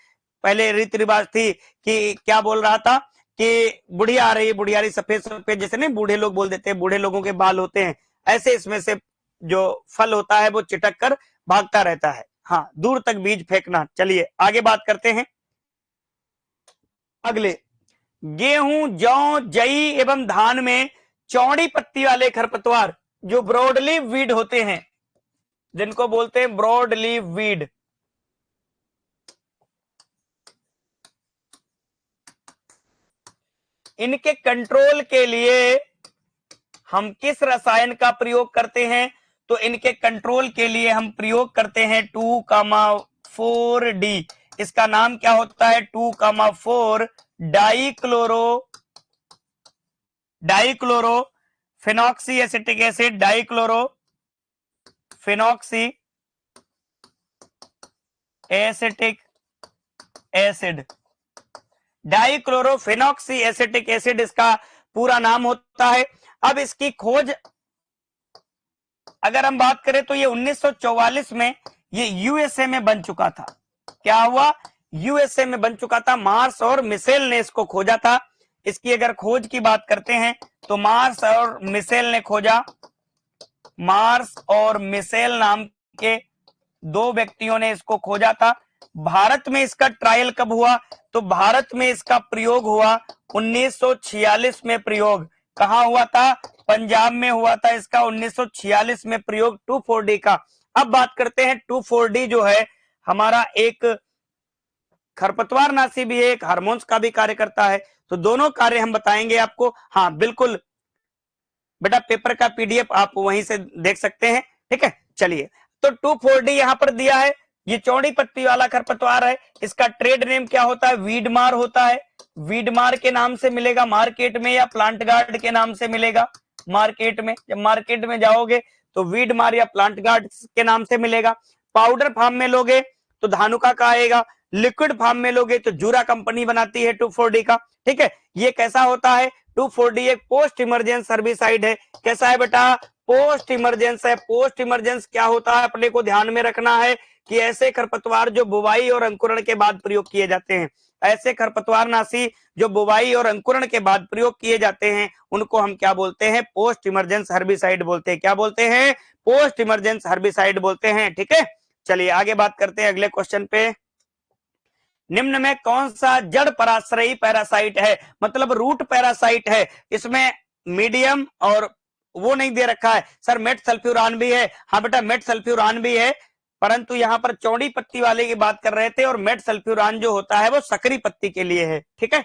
S1: पहले रीति रिवाज थी कि क्या बोल रहा था कि बुढ़िया आ रही है, बुढ़िया रही, सफेद सफेद, जैसे नहीं बूढ़े लोग बोल देते हैं, बूढ़े लोगों के बाल होते हैं, ऐसे इसमें से जो फल होता है वो चिटक कर भागता रहता है, हाँ दूर तक बीज फेंकना। चलिए आगे बात करते हैं। अगले, गेहूं, जौ, जई एवं धान में चौड़ी पत्ती वाले खरपतवार जो ब्रॉड लीफ वीड होते हैं, जिनको बोलते हैं ब्रॉड लीफ वीड, इनके कंट्रोल के लिए हम किस रसायन का प्रयोग करते हैं। तो इनके कंट्रोल के लिए हम प्रयोग करते हैं 2,4-D। इसका नाम क्या होता है, 2,4 dichloro phenoxy acetic acid, dichloro phenoxy acetic acid, dichlorophenoxy acetic acid इसका पूरा नाम होता है। अब इसकी खोज अगर हम बात करें तो ये 1944 में ये यूएसए में बन चुका था। क्या हुआ, यूएसए में बन चुका था। मार्स और मिशेल ने इसको खोजा था। इसकी अगर खोज की बात करते हैं तो मार्स और मिशेल ने खोजा, मार्स और मिशेल नाम के दो व्यक्तियों ने इसको खोजा था। भारत में इसका ट्रायल कब हुआ, तो भारत में इसका प्रयोग हुआ 1946 में। प्रयोग कहां हुआ था, पंजाब में हुआ था इसका 1946 में प्रयोग 2,4-D का। अब बात करते हैं 2,4-D जो है हमारा एक खरपतवार नाशी भी है, एक हार्मोन्स का भी कार्य करता है। तो दोनों कार्य हम बताएंगे आपको। हाँ बिल्कुल बेटा, पेपर का पीडीएफ आप वहीं से देख सकते हैं, ठीक है। चलिए, तो 2,4-D यहां पर दिया है। ये चौड़ी पत्ती वाला खरपतवार है। इसका ट्रेड नेम क्या होता है, वीडमार होता है। वीडमार के नाम से मिलेगा मार्केट में, या प्लांट गार्ड के नाम से मिलेगा मार्केट में। जब मार्केट में जाओगे तो वीडमार या प्लांट गार्ड के नाम से मिलेगा। पाउडर फॉर्म में लोगे तो धानुका का आएगा। लिक्विड फॉर्म में लोगे तो जूरा कंपनी बनाती है 2,4-D का, ठीक है। ये कैसा होता है, 2,4-D एक पोस्ट इमरजेंस हर्बिसाइड है। कैसा है बेटा, पोस्ट इमरजेंस है। पोस्ट इमरजेंस क्या होता है, अपने को ध्यान में रखना है कि ऐसे खरपतवार जो बुवाई और अंकुरण के बाद प्रयोग किए जाते हैं, ऐसे खरपतवार नाशी जो बुवाई और अंकुरण के बाद प्रयोग किए जाते हैं, उनको हम क्या बोलते हैं, पोस्ट इमरजेंस हर्बिसाइड बोलते हैं। क्या बोलते हैं, पोस्ट इमरजेंस हर्बिसाइड बोलते हैं, ठीक है। चलिए आगे बात करते हैं अगले क्वेश्चन पे। निम्न में कौन सा जड़ पराश्रयी पैरासाइट है, मतलब रूट पैरासाइट है। इसमें मीडियम और वो नहीं दे रखा है सर, मेट सल्फ्यूरान भी है। हाँ बेटा मेट सल्फ्यूरान भी है, परंतु यहाँ पर चौड़ी पत्ती वाले की बात कर रहे थे, और मेट सल्फ्यूरान जो होता है वो सकरी पत्ती के लिए है। ठीक है,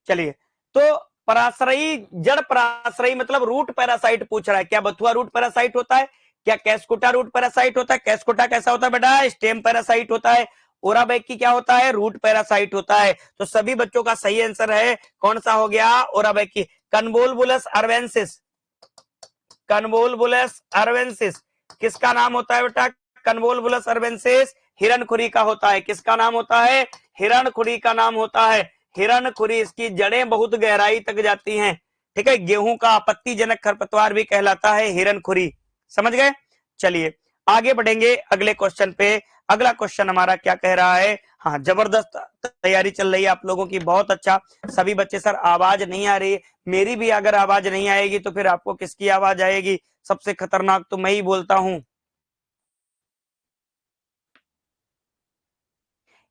S1: चलिए तो पराश्रयी जड़ पराश्रयी मतलब रूट पैरासाइट पूछ रहा है। क्या बथुआ रूट पैरासाइट होता है, क्या कैस्कुटा रूट पैरासाइट होता है। कैस्कुटा कैसा होता है बेटा, स्टेम पैरासाइट होता है। ओराबैकी क्या होता है, रूट पैरासाइट होता है। तो सभी बच्चों का सही आंसर है कौन सा हो गया, ओराबैकी। कन्वोल्वुलस अर्वेंसिस, कन्वोल्वुलस अर्वेंसिस किसका नाम होता है बेटा, कन्वोल्वुलस अर्वेंसिस हिरणखुरी का होता है। किसका नाम होता है, हिरणखुरी का नाम होता है। हिरणखुरी, इसकी जड़ें बहुत गहराई तक जाती हैं। ठीक है, गेहूं का आपत्तिजनक खरपतवार भी कहलाता है हिरणखुरी। समझ गए। चलिए आगे बढ़ेंगे अगले क्वेश्चन पे। अगला क्वेश्चन हमारा क्या कह रहा है। हाँ जबरदस्त तैयारी चल रही है आप लोगों की, बहुत अच्छा। सभी बच्चे सर आवाज नहीं आ रही, मेरी भी अगर आवाज नहीं आएगी तो फिर आपको किसकी आवाज आएगी। सबसे खतरनाक तो मैं ही बोलता हूं।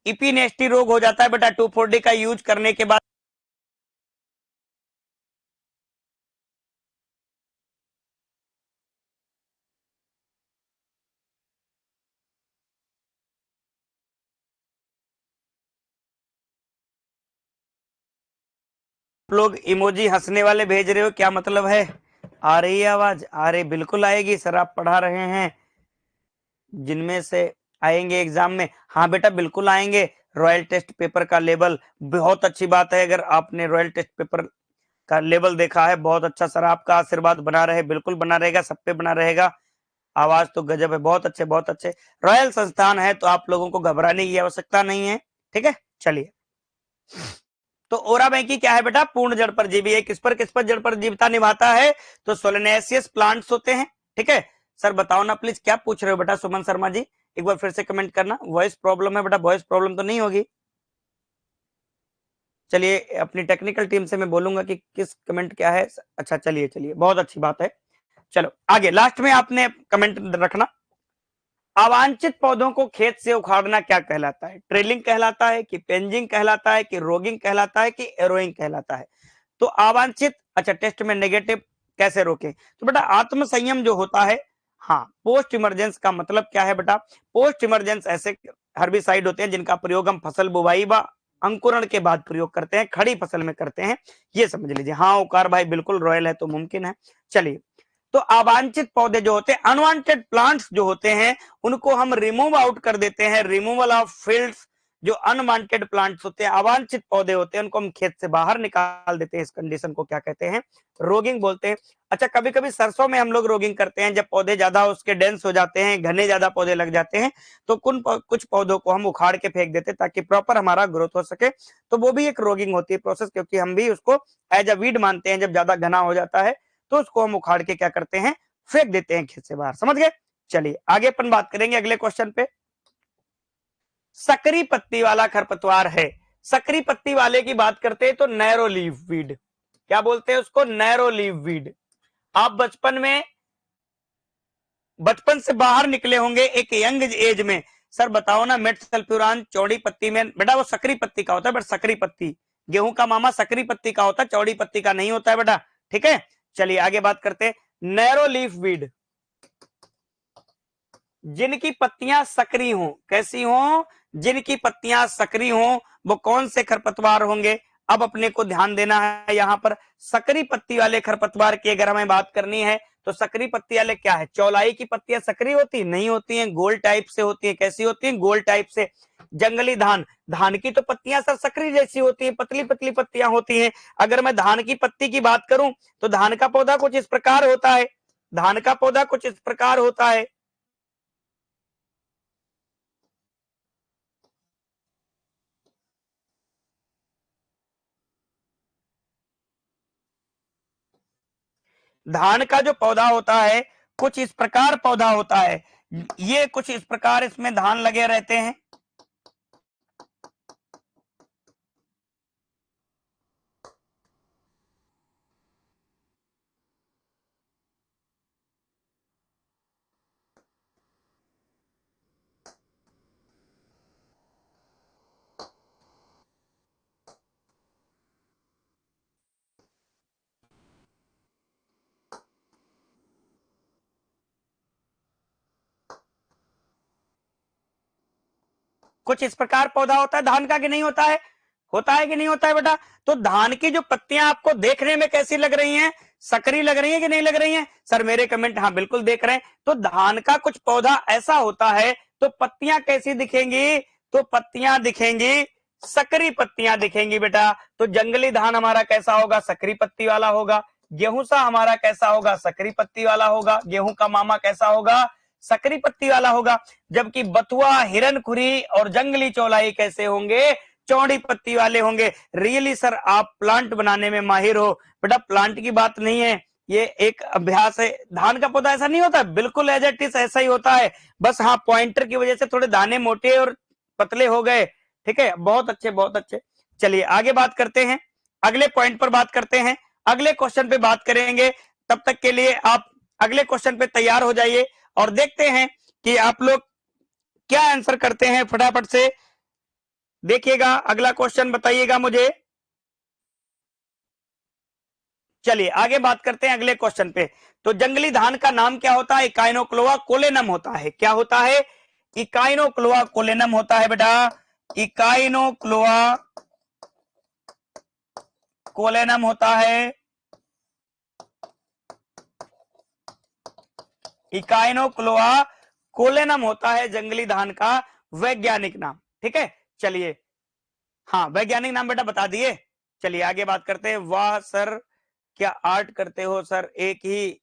S1: इपिनेस्टी रोग हो जाता है बेटा 2,4-D का यूज करने के बाद। लोग इमोजी हंसने वाले भेज रहे हो, क्या मतलब है। आ रही है आवाज, आ रही, बिल्कुल आएगी सर, आप पढ़ा रहे हैं जिनमें से आएंगे एग्जाम में। हाँ बेटा बिल्कुल आएंगे। रॉयल टेस्ट पेपर का लेवल, बहुत अच्छी बात है अगर आपने रॉयल टेस्ट पेपर का लेवल देखा है, बहुत अच्छा सर। आपका आशीर्वाद बना रहे, बिल्कुल बना रहेगा, सब पे बना रहेगा। आवाज तो गजब है, बहुत अच्छे बहुत अच्छे। रॉयल संस्थान है तो आप लोगों को घबराने की आवश्यकता नहीं है। ठीक है, चलिए। तो ओराबैंकी क्या है बेटा, पूर्ण जड़ परजीवी है। किस पर जड़ परजीविता निभाता है, तो सोलेनेसियस प्लांट्स होते हैं। ठीक है सर, बताओ ना प्लीज क्या पूछ रहे हो बेटा सुमन शर्मा जी, एक बार फिर से कमेंट करना। वॉइस प्रॉब्लम है बेटा, वॉइस प्रॉब्लम तो नहीं होगी। चलिए अपनी टेक्निकल टीम से मैं बोलूंगा कि किस कमेंट क्या है। अच्छा चलिए चलिए, बहुत अच्छी बात है। चलो आगे, लास्ट में आपने कमेंट रखना। अवांछित पौधों को खेत से उखाड़ना क्या कहलाता है, ट्रेलिंग कहलाता है कि पेंजिंग कहलाता है कि रोगिंग कहलाता है कि एरोइंग कहलाता है। तो अवांछित, अच्छा टेस्ट में नेगेटिव कैसे रोके, तो बेटा आत्म संयम जो होता है। हाँ, पोस्ट इमरजेंस का मतलब क्या है बेटा, पोस्ट इमरजेंस ऐसे हर्बिसाइड होते हैं जिनका प्रयोग हम फसल बुवाई व अंकुरण के बाद प्रयोग करते हैं, खड़ी फसल में करते हैं, ये समझ लीजिए। हाँ उकार भाई बिल्कुल रॉयल है तो मुमकिन है। चलिए, तो अवांछित पौधे जो होते हैं, अनवांटेड प्लांट्स जो होते हैं, उनको हम रिमूव आउट कर देते हैं, रिमूवल ऑफ फील्ड्स। जो अनवांटेड प्लांट्स होते हैं, अवांछित पौधे होते हैं, उनको हम खेत से बाहर निकाल देते हैं। इस कंडीशन को क्या कहते हैं, रोगिंग बोलते हैं। अच्छा कभी कभी सरसों में हम लोग रोगिंग करते हैं, जब पौधे ज्यादा उसके डेंस हो जाते हैं, घने ज्यादा पौधे लग जाते हैं, तो कुछ पौधों को हम उखाड़ के फेंक देते हैं ताकि प्रॉपर हमारा ग्रोथ हो सके। तो वो भी एक रोगिंग होती है प्रोसेस, क्योंकि हम भी उसको एज अ वीड मानते हैं। जब ज्यादा घना हो जाता है तो उसको हम उखाड़ के क्या करते हैं, फेंक देते हैं खेत से बाहर। समझ गए। चलिए आगे अपन बात करेंगे अगले क्वेश्चन पे। सकरी पत्ती वाला खरपतवार है, सकरी पत्ती वाले की बात करते हैं तो नैरो लीफ वीड, क्या बोलते हैं उसको, नैरो लीफ वीड। आप बचपन से बाहर निकले होंगे एक यंग एज में। सर बताओ ना, मेट सल्फ्यूरान चौड़ी पत्ती में, बेटा वो सकरी पत्ती का होता है, बट सकरी पत्ती, गेहूं का मामा सकरी पत्ती का होता है, चौड़ी पत्ती का नहीं होता है बेटा। ठीक है, चलिए आगे बात करते हैं। नैरो लीफ वीड, जिनकी पत्तियां सकरी हों, कैसी हों, जिनकी पत्तियां सकरी हों, वो कौन से खरपतवार होंगे। अब अपने को ध्यान देना है यहां पर, सकरी पत्ती वाले खरपतवार की अगर हमें बात करनी है तो सकरी पत्ती वाले क्या है, चौलाई की पत्तियां सकरी होती नहीं होती हैं, गोल टाइप से होती है। कैसी होती है, गोल टाइप से। जंगली धान, धान की तो पत्तियां सर सकरी जैसी होती है, पतली पतली पत्तियां होती हैं। अगर मैं धान की पत्ती की बात करूं तो धान का पौधा कुछ इस प्रकार होता है, धान का पौधा कुछ इस प्रकार होता है। धान का जो पौधा होता है कुछ इस प्रकार पौधा होता है, ये कुछ इस प्रकार इसमें धान लगे रहते हैं। कुछ इस प्रकार पौधा होता है धान का कि नहीं होता है? होता है कि नहीं होता है बेटा? तो धान की जो पत्तियां आपको देखने में कैसी लग रही हैं? सकरी लग रही है कि नहीं लग रही है? सर मेरे कमेंट हाँ बिल्कुल देख रहे हैं। तो धान का कुछ पौधा ऐसा होता है, तो पत्तियां कैसी दिखेंगी? तो पत्तियां दिखेंगी, सकरी पत्तियां दिखेंगी बेटा। तो जंगली धान हमारा कैसा होगा? सकरी पत्ती वाला होगा। गेहूं सा हमारा कैसा होगा? सकरी पत्ती वाला होगा। गेहूं का मामा कैसा होगा? सकरी पत्ती वाला होगा। जबकि बथुआ, हिरनखुरी और जंगली चौलाई कैसे होंगे? चौड़ी पत्ती वाले होंगे। रियली सर आप प्लांट बनाने में माहिर हो। बेटा प्लांट की बात नहीं है, ये एक अभ्यास है। धान का पौधा ऐसा नहीं होता, बिल्कुल एज इट इज ऐसा ही होता है। बस हाँ पॉइंटर की वजह से थोड़े दाने मोटे और पतले हो गए। ठीक है, बहुत अच्छे बहुत अच्छे। चलिए आगे बात करते हैं, अगले पॉइंट पर बात करते हैं, अगले क्वेश्चन पे बात करेंगे। तब तक के लिए आप अगले क्वेश्चन पे तैयार हो जाइए और देखते हैं कि आप लोग क्या आंसर करते हैं। फटाफट से देखिएगा, अगला क्वेश्चन बताइएगा मुझे। चलिए आगे बात करते हैं अगले क्वेश्चन पे। तो जंगली धान का नाम क्या होता है? इकाइनोक्लोआ कोलेनम होता है। क्या होता है? इकाइनोक्लोआ कोलेनम होता है बेटा। इकाइनोक्लोआ कोलेनम होता है। इकाइनोक्लोआ कोलेनम होता है जंगली धान का वैज्ञानिक नाम। ठीक है, चलिए हाँ वैज्ञानिक नाम बेटा बता दिए। चलिए आगे बात करते हैं। वाह सर क्या आर्ट करते हो सर, एक ही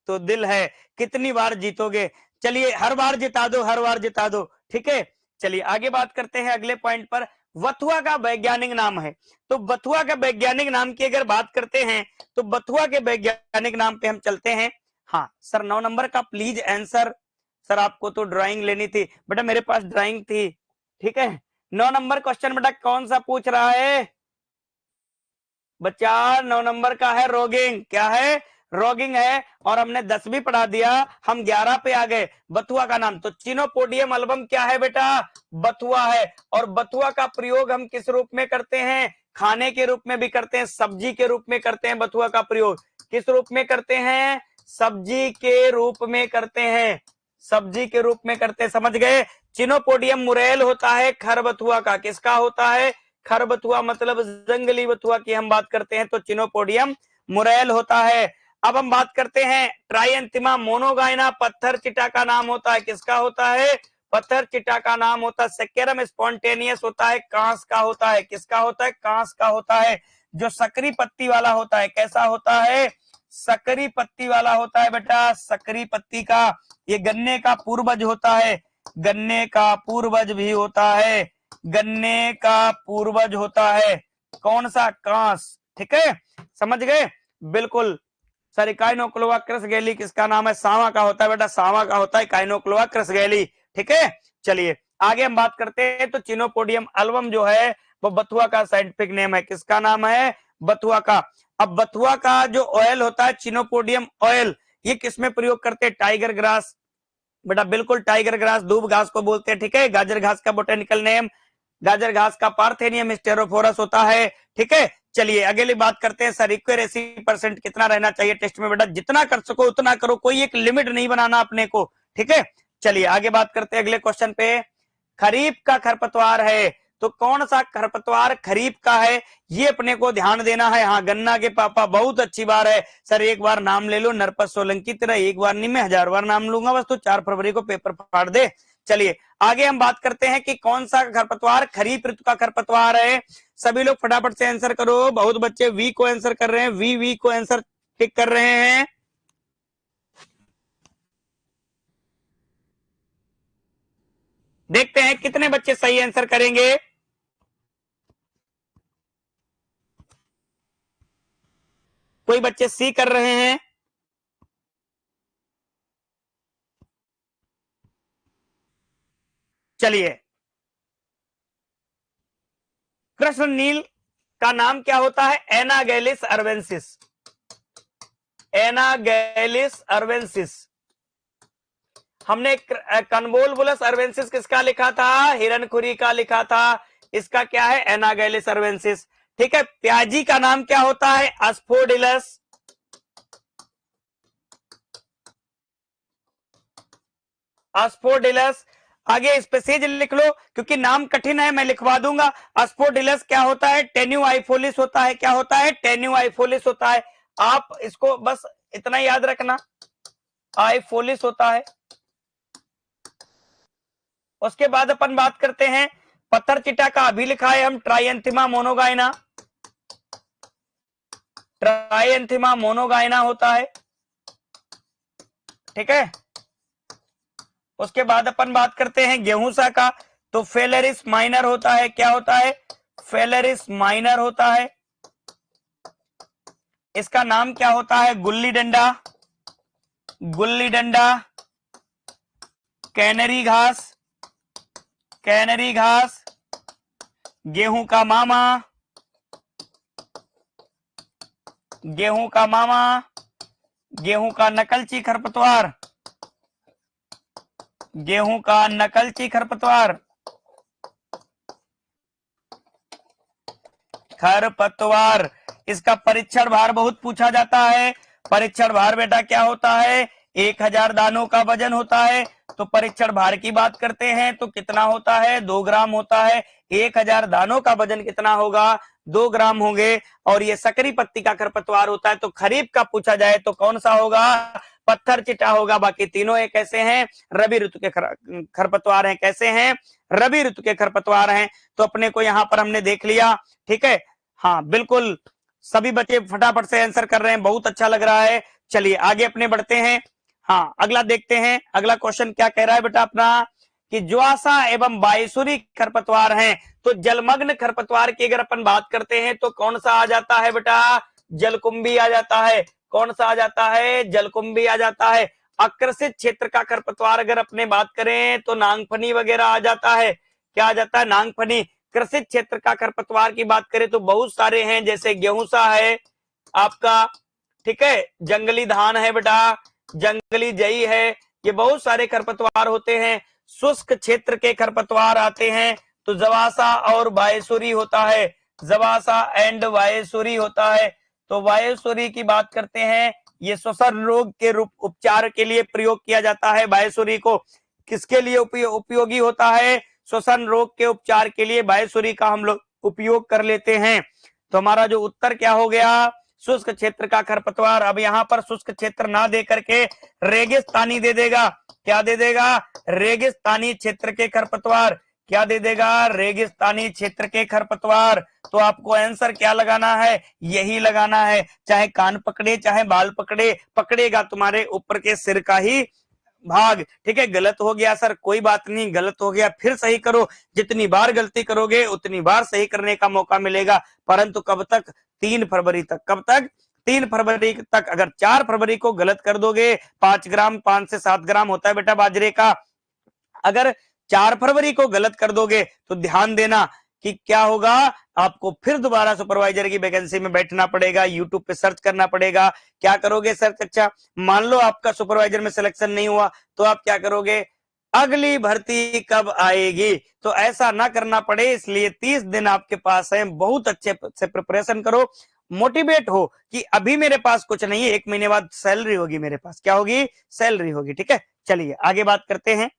S1: तो दिल है, कितनी बार जीतोगे? चलिए हर बार जिता दो, हर बार जिता दो। ठीक है, चलिए आगे बात करते हैं अगले पॉइंट पर। बथुआ का वैज्ञानिक नाम है। तो बथुआ का वैज्ञानिक नाम की अगर बात करते हैं तो बथुआ के वैज्ञानिक नाम पे हम चलते हैं। हाँ सर 9 नंबर का प्लीज आंसर। सर आपको तो ड्राइंग लेनी थी बेटा, मेरे पास ड्राइंग थी। ठीक है, 9 नंबर क्वेश्चन बेटा कौन सा पूछ रहा है बच्चा? 9 नंबर का है रॉगिंग। क्या है? रॉगिंग है। और हमने 10 भी पढ़ा दिया, हम 11 पे आ गए। बथुआ का नाम तो चिनोपोडियम एल्बम क्या है बेटा? बथुआ है। और बथुआ का प्रयोग हम किस रूप में करते हैं? खाने के रूप में भी करते हैं, सब्जी के रूप में करते हैं। बथुआ का प्रयोग किस रूप में करते हैं? सब्जी के रूप में करते हैं, सब्जी के रूप में करते हैं। समझ गए? चिनोपोडियम मुरेल होता है खर बथुआ का। किसका होता है? खर बथुआ मतलब जंगली बथुआ की हम बात करते हैं तो चिनोपोडियम मुरेल होता है। अब हम बात करते हैं ट्राइएंथिमा मोनोगाइना पत्थर चिटा का नाम होता है। किसका होता है? पत्थर चिटा का नाम होता है। सेकेरम स्पॉन्टेनियस होता है, कांस का होता है। किसका होता है? कांस का होता है। जो सकरी पत्ती वाला होता है कैसा होता है? सकरी पत्ती वाला होता है बेटा। सकरी पत्ती का ये गन्ने का पूर्वज होता है, गन्ने का पूर्वज भी होता है, गन्ने का पूर्वज होता है। कौन सा? कांस। ठीक है, समझ गए? बिल्कुल सर। इकाइनोक्लोआ क्रसगैली किसका नाम है? सावा का होता है बेटा, सावा का होता है इकाइनोक्लोआ क्रसगैली। ठीक है, चलिए आगे हम बात करते हैं। तो चिनोपोडियम एल्बम जो है वो बथुआ का साइंटिफिक नेम है। किसका नाम है? बथुआ का। अब बथुआ का जो ऑयल होता है चिनोपोडियम ऑयल, ये किसमें प्रयोग करते हैं? टाइगर ग्रास बेटा, बिल्कुल टाइगर ग्रास, दूब घास को बोलते हैं। ठीक है, गाजर घास का बोटेनिकल नेम गाजर घास का पार्थेनियम स्टेरोफोरस होता है। ठीक है, चलिए अगली बात करते हैं। सर एक्यूरेसी परसेंट कितना रहना चाहिए टेस्ट में? बेटा जितना कर सको उतना करो, कोई एक लिमिट नहीं बनाना अपने को। ठीक है, चलिए आगे बात करते हैं अगले क्वेश्चन पे। खरीफ का खरपतवार है, तो कौन सा खरपतवार खरीफ का है ये अपने को ध्यान देना है। हाँ गन्ना के पापा, बहुत अच्छी बात है। सर एक बार नाम ले लो, नरपत सोलंकी तेरा एक बार नहीं मैं 1000 बार नाम लूंगा, बस तू 4 फरवरी को पेपर फाड़ दे। चलिए आगे हम बात करते हैं कि कौन सा खरपतवार खरीफ ऋतु का खरपतवार है। सभी लोग फटाफट से आंसर करो। बहुत बच्चे वी को आंसर कर रहे हैं, वी को आंसर टिक कर रहे हैं। देखते हैं कितने बच्चे सही आंसर करेंगे। कोई बच्चे सी कर रहे हैं। चलिए कृष्ण नील का नाम क्या होता है? एनागैलिस अर्वेंसिस। एनागैलिस अर्वेंसिस। हमने कन्वोल्वुलस अर्वेंसिस किसका लिखा था? हिरनखुरी का लिखा था। इसका क्या है? एनागैलिस अर्वेंसिस। ठीक है, प्याजी का नाम क्या होता है? एस्फोडिलस। एस्फोडिलस। आगे इस पे सेज लिख लो, क्योंकि नाम कठिन है, मैं लिखवा दूंगा। अस्पोडिलस क्या होता है? टेन्यू आइफोलिस होता है। क्या होता है? टेन्यू आइफोलिस होता है। आप इसको बस इतना याद रखना, आइफोलिस होता है। उसके बाद अपन बात करते हैं पत्थर चिटा का, अभी लिखा है हम ट्राइएंथिमा मोनोगाइना, ट्राइएंथिमा मोनोगाइना होता है, ठीक है। उसके बाद अपन बात करते हैं गेहूंसा का, तो फेलेरिस माइनर होता है। क्या होता है? फेलेरिस माइनर होता है। इसका नाम क्या होता है? गुल्ली डंडा, गुल्ली डंडा, कैनरी घास, कैनरी घास, गेहूं का मामा, गेहूं का मामा, गेहूं का नकलची खरपतवार, गेहूं का नकलची खरपतवार, खरपतवार। इसका परीक्षण भार बहुत पूछा जाता है। परीक्षण भार बेटा क्या होता है? 1000 दानों का वजन होता है। तो परीक्षण भार की बात करते हैं तो कितना होता है? 2 ग्राम होता है। 1000 दानों का वजन कितना होगा? 2 ग्राम होंगे। और ये सकरी पत्ती का खरपतवार होता है। तो खरीफ का पूछा जाए तो कौन सा होगा? पत्थर चिटा होगा। बाकी तीनों एक कैसे हैं? रबी ऋतु के खरपतवार हैं। कैसे हैं? रबी ऋतु के खरपतवार हैं। तो अपने को यहां पर हमने देख लिया, ठीक है। हाँ बिल्कुल, सभी बच्चे फटाफट से आंसर कर रहे हैं, बहुत अच्छा लग रहा है। चलिए आगे अपने बढ़ते हैं। हाँ अगला देखते हैं, अगला क्वेश्चन क्या कह रहा है बेटा अपना, कि ज्वासा एवं बायसुरी खरपतवार हैं। तो जलमग्न खरपतवार की अगर अपन बात करते हैं तो कौन सा आ जाता है बेटा? जलकुंभी आ जाता है। कौन सा आ जाता है? जलकुंभी आ जाता है। आकर्षित क्षेत्र का खरपतवार अगर अपने बात करें तो नांगफनी वगैरह आ जाता है। क्या आ जाता है? नांगफनी। कृषि क्षेत्र का खरपतवार की बात करें तो बहुत सारे हैं, जैसे गेहूंसा है आपका, ठीक है, जंगली धान है बेटा, जंगली जई है, ये बहुत सारे खरपतवार होते हैं। शुष्क क्षेत्र के खरपतवार आते हैं तो जवासा और वायसुरी होता है, जवासा एंड वायसुरी होता है। तो वायसुरी की बात करते हैं, ये श्वसन रोग के रूप उपचार के लिए प्रयोग किया जाता है। वायसुरी को किसके लिए उपयोगी होता है? श्वसन रोग के उपचार के लिए वायसुरी का हम लोग उपयोग कर लेते हैं। तो हमारा जो उत्तर क्या हो गया? शुष्क क्षेत्र का खरपतवार। अब यहां पर शुष्क क्षेत्र ना दे करके रेगिस्तानी दे देगा। क्या दे देगा? रेगिस्तानी क्षेत्र के खरपतवार। क्या दे देगा? रेगिस्तानी क्षेत्र के खरपतवार। तो आपको आंसर क्या लगाना है? यही लगाना है। चाहे कान पकड़े चाहे बाल पकड़े, पकड़ेगा तुम्हारे ऊपर के सिर का ही भाग, ठीक है। गलत हो गया सर, कोई बात नहीं, गलत हो गया फिर सही करो। जितनी बार गलती करोगे उतनी बार सही करने का मौका मिलेगा, परंतु कब तक? 3 फरवरी तक। कब तक? 3 फरवरी तक। अगर 4 फरवरी को गलत कर दोगे, 5 ग्राम 5 से 7 ग्राम होता है बेटा बाजरे का, अगर 4 फरवरी को गलत कर दोगे तो ध्यान देना कि क्या होगा, आपको फिर दोबारा सुपरवाइजर की वैकेंसी में बैठना पड़ेगा, यूट्यूब पे सर्च करना पड़ेगा। क्या करोगे सर्च? अच्छा मान लो आपका सुपरवाइजर में सिलेक्शन नहीं हुआ तो आप क्या करोगे? अगली भर्ती कब आएगी? तो ऐसा ना करना पड़े, इसलिए 30 दिन आपके पास है, बहुत अच्छे से प्रिपरेशन करो, मोटिवेट हो कि अभी मेरे पास कुछ नहीं है, 1 महीने बाद सैलरी होगी मेरे पास। क्या होगी? सैलरी होगी, ठीक है। चलिए आगे बात करते हैं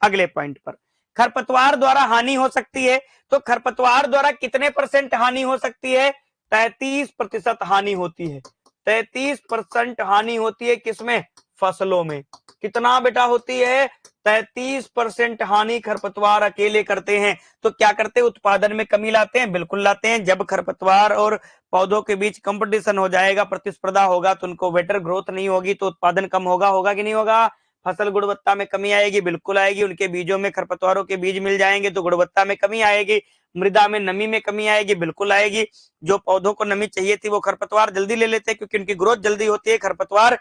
S1: अगले पॉइंट पर। खरपतवार द्वारा हानि हो सकती है, तो खरपतवार द्वारा कितने % हानि हो सकती है? 33% हानि होती है। 33% हानि होती है किसमें? फसलों में। कितना बेटा होती है? 33% हानि खरपतवार अकेले करते हैं। तो क्या करते हैं? उत्पादन में कमी लाते हैं। बिल्कुल लाते हैं। जब खरपतवार और पौधों के बीच कंपटीशन हो जाएगा, प्रतिस्पर्धा होगा, तो उनको बेटर ग्रोथ नहीं होगी, तो उत्पादन कम होगा। होगा कि नहीं होगा? फसल गुणवत्ता में कमी आएगी। बिल्कुल आएगी। उनके बीजों में खरपतवारों के बीज मिल जाएंगे तो गुणवत्ता में कमी आएगी। मृदा में नमी में कमी आएगी। बिल्कुल आएगी। जो पौधों को नमी चाहिए थी वो खरपतवार जल्दी ले लेते हैं, क्योंकि उनकी ग्रोथ जल्दी होती है। खरपतवार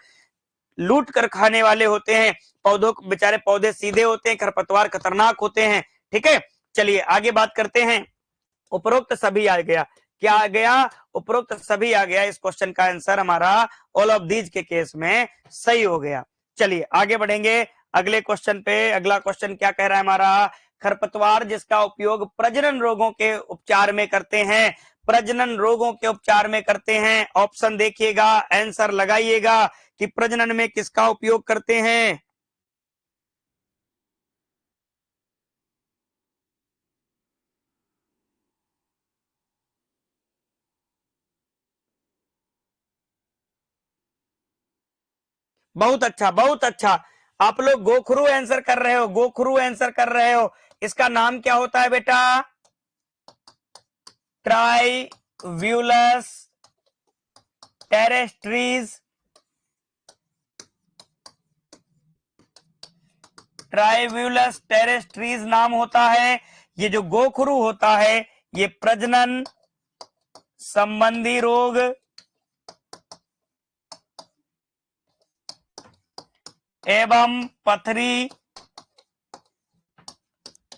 S1: लूट कर खाने वाले होते हैं। पौधों बेचारे पौधे सीधे होते हैं, खरपतवार खतरनाक होते हैं, ठीक है। चलिए आगे बात करते हैं। उपरोक्त सभी आ गया। क्या आ गया? उपरोक्त सभी आ गया। इस क्वेश्चन का आंसर हमारा ऑल ऑफ दीज के केस में सही हो गया। चलिए आगे बढ़ेंगे अगले क्वेश्चन पे। अगला क्वेश्चन क्या कह रहा है हमारा? खरपतवार जिसका उपयोग प्रजनन रोगों के उपचार में करते हैं, प्रजनन रोगों के उपचार में करते हैं। ऑप्शन देखिएगा, आंसर लगाइएगा कि प्रजनन में किसका उपयोग करते हैं। बहुत अच्छा, बहुत अच्छा। आप लोग गोखरू आंसर कर रहे हो, गोखरू आंसर कर रहे हो। इसका नाम क्या होता है बेटा? ट्राइव्यूलस टेरेस्ट्रीज। ट्राइव्यूलस टेरेस्ट्रीज नाम होता है। ये जो गोखरू होता है ये प्रजनन संबंधी रोग एवं पथरी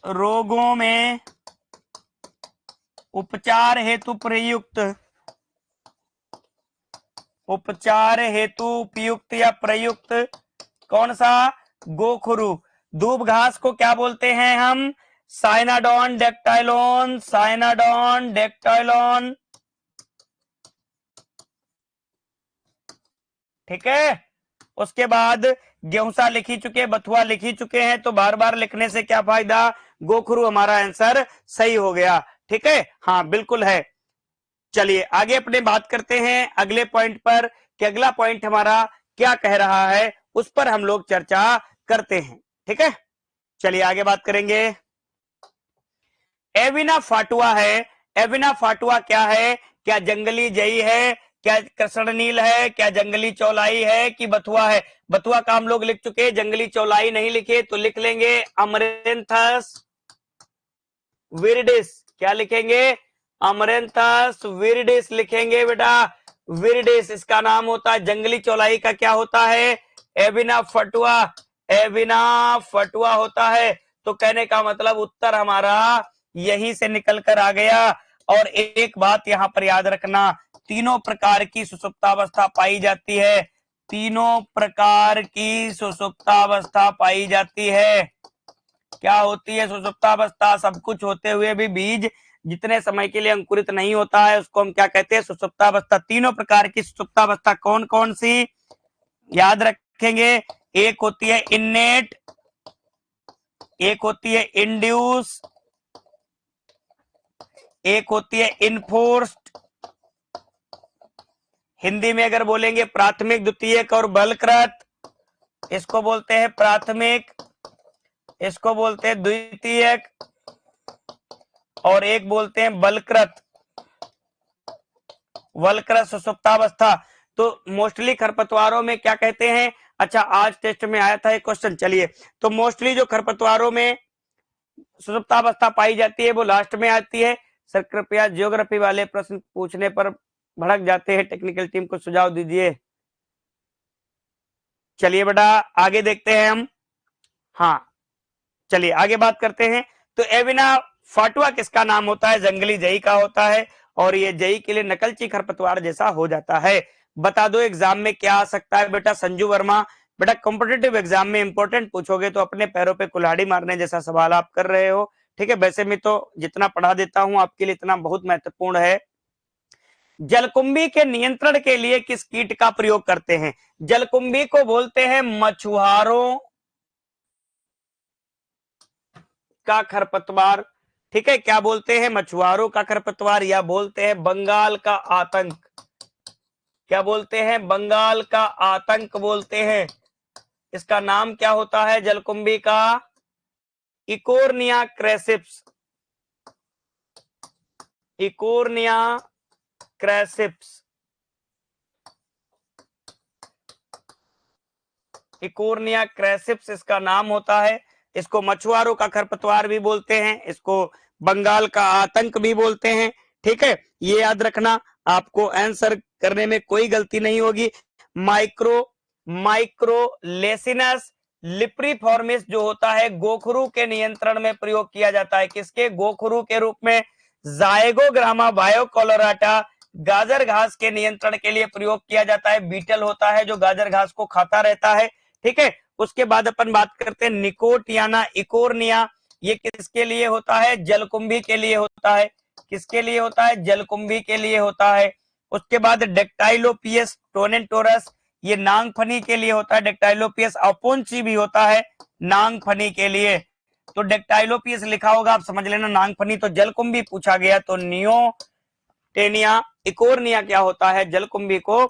S1: रोगों में उपचार हेतु उपयुक्त या प्रयुक्त कौन सा? गोखरू। दूब घास को क्या बोलते हैं हम? साइनाडोन डेक्टाइलॉन, साइनाडोन डेक्टाइलॉन। ठीक है। उसके बाद गेहूंसा लिख ही चुके, बथुआ लिख ही चुके हैं, तो बार बार लिखने से क्या फायदा? गोखरू हमारा आंसर सही हो गया। ठीक है, हाँ बिल्कुल है। चलिए आगे अपने बात करते हैं अगले पॉइंट पर कि अगला पॉइंट हमारा क्या कह रहा है, उस पर हम लोग चर्चा करते हैं। ठीक है, चलिए आगे बात करेंगे। एविना फाटुआ है। एविना फाटुआ क्या है? क्या जंगली जई है, क्या कृष्णनील है, क्या जंगली चौलाई है कि बथुआ है? बथुआ का हम लोग लिख चुके, जंगली चौलाई नहीं लिखे तो लिख लेंगे अमरेंथस विरिडिस। क्या लिखेंगे? अमरेंथस विरिडिस लिखेंगे बेटा, विरिडिस इसका नाम होता है। जंगली चौलाई का क्या होता है? एविना फटुआ, एविना फटुआ होता है। तो कहने का मतलब उत्तर हमारा यहीं से निकल कर आ गया। और एक बात यहां पर याद रखना, तीनों प्रकार की सुषुप्तावस्था पाई जाती है, तीनों प्रकार की सुषुप्तावस्था पाई जाती है। क्या होती है सुषुप्तावस्था? सब कुछ होते हुए भी बीज जितने समय के लिए अंकुरित नहीं होता है उसको हम क्या कहते हैं? सुषुप्तावस्था। तीनों प्रकार की सुषुप्तावस्था कौन कौन सी याद रखेंगे? एक होती है इन्नेट, एक होती है इंड्यूस, एक होती है इनफोर्स्ड। हिंदी में अगर बोलेंगे प्राथमिक, द्वितीयक और बलकृत। इसको बोलते हैं प्राथमिक, इसको बोलते हैं द्वितीयक, और एक बोलते हैं बलकृत, वलकृत सुषुप्तावस्था। तो मोस्टली खरपतवारों में क्या कहते हैं? अच्छा, आज टेस्ट में आया था एक क्वेश्चन। चलिए, तो मोस्टली जो खरपतवारों में सुषुप्तावस्था पाई जाती है वो लास्ट में आती है। सर कृपया ज्योग्राफी वाले प्रश्न पूछने पर भड़क जाते हैं, टेक्निकल टीम को सुझाव दीजिए। चलिए बेटा आगे देखते हैं हम। हाँ चलिए आगे बात करते हैं। तो एविना फाटुआ किसका नाम होता है? जंगली जई का होता है, और ये जई के लिए नकलची खरपतवार जैसा हो जाता है। बता दो एग्जाम में क्या आ सकता है बेटा? संजू वर्मा, बेटा कॉम्पिटेटिव एग्जाम में इंपॉर्टेंट पूछोगे तो अपने पैरों पे कुल्हाड़ी मारने जैसा सवाल आप कर रहे हो। ठीक है, वैसे मैं तो जितना पढ़ा देता हूं आपके लिए इतना बहुत महत्वपूर्ण है। जलकुंभी के नियंत्रण के लिए किस कीट का प्रयोग करते हैं? जलकुंभी को बोलते हैं मछुआरों का खरपतवार। ठीक है, क्या बोलते हैं? मछुआरों का खरपतवार, या बोलते हैं बंगाल का आतंक। क्या बोलते हैं? बंगाल का आतंक बोलते हैं। इसका नाम क्या होता है जलकुंभी का? इकोर्निया क्रेसिप्स, इकोर्निया क्रेसिप्स, इकोर्निया क्रेसिप्स इसका नाम होता है। इसको मछुआरों का खरपतवार भी बोलते हैं, इसको बंगाल का आतंक भी बोलते हैं। ठीक है, ये याद रखना, आपको आंसर करने में कोई गलती नहीं होगी। माइक्रोलेसिनस लिप्रीफॉर्मिस जो होता है गोखरू के नियंत्रण में प्रयोग किया जाता है। किसके? गोखरू के रूप में। जायगोग्रामा बायोकोलोराटा गाजर घास के नियंत्रण के लिए प्रयोग किया जाता है। बीटल होता है जो गाजर घास को खाता रहता है। ठीक है, उसके बाद अपन बात करते हैं निकोटियाना इकोर्निया। ये किसके लिए होता है? जलकुंभी के लिए होता है। किसके लिए होता है? जलकुंभी के लिए होता है। उसके बाद डेक्टाइलोपियस टोनेंटोरस, ये नांगफनी के लिए होता है। डेक्टाइलोपियस अपोंची भी होता है नांगफनी के लिए। तो डेक्टाइलोपियस लिखा होगा, आप समझ लेना नांगफनी। तो जलकुंभी पूछा गया तो नियोटेनिया इकोर्निया क्या होता है? जलकुंभी को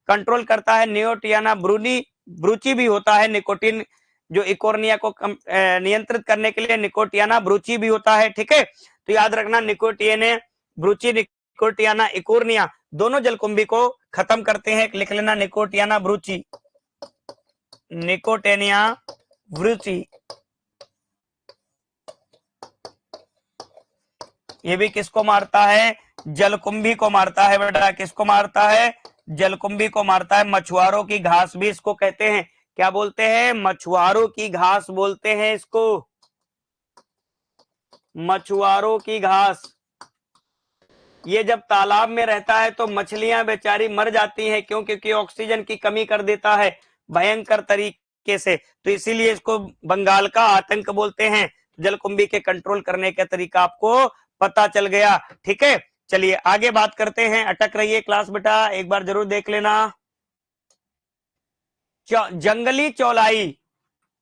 S1: कंट्रोल करता है। नियोटियाना ब्रूनी ब्रूची भी होता है, निकोटीन जो इकोर्निया को नियंत्रित करने के लिए निकोटियाना ब्रूची भी होता है। ठीक है, तो याद रखना निकोटियने ब्रूची, निकोटियाना इकोर्निया दोनों जलकुंभी को खत्म करते हैं। लिख लेना निकोटियाना ब्रूची, निकोटेनिया ब्रूची। ये भी किसको मारता है? जलकुंभी को मारता है बेटा। किसको मारता है? जलकुंभी को मारता है। मछुआरों की घास भी इसको कहते हैं। क्या बोलते हैं? मछुआरों की घास बोलते हैं इसको, मछुआरों की घास। ये जब तालाब में रहता है तो मछलियां बेचारी मर जाती हैं। क्यों? क्योंकि ऑक्सीजन की कमी कर देता है भयंकर तरीके से। तो इसीलिए इसको बंगाल का आतंक बोलते हैं। जलकुंभी के कंट्रोल करने का तरीका आपको पता चल गया। ठीक है, चलिए आगे बात करते हैं। अटक रही है क्लास बेटा, एक बार जरूर देख लेना। जंगली चौलाई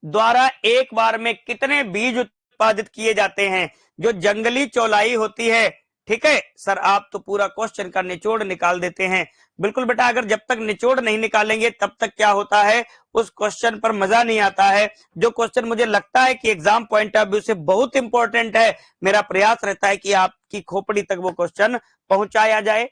S1: द्वारा एक बार में कितने बीज उत्पादित किए जाते हैं? जो जंगली चौलाई होती है, ठीक है सर, आप तो पूरा क्वेश्चन का निचोड़ निकाल देते हैं। बिल्कुल बेटा, अगर जब तक निचोड़ नहीं निकालेंगे तब तक क्या होता है, उस क्वेश्चन पर मजा नहीं आता है। जो क्वेश्चन मुझे लगता है कि एग्जाम पॉइंट ऑफ व्यू से बहुत इंपॉर्टेंट है, मेरा प्रयास रहता है कि आपकी खोपड़ी तक वो क्वेश्चन पहुंचाया जाए।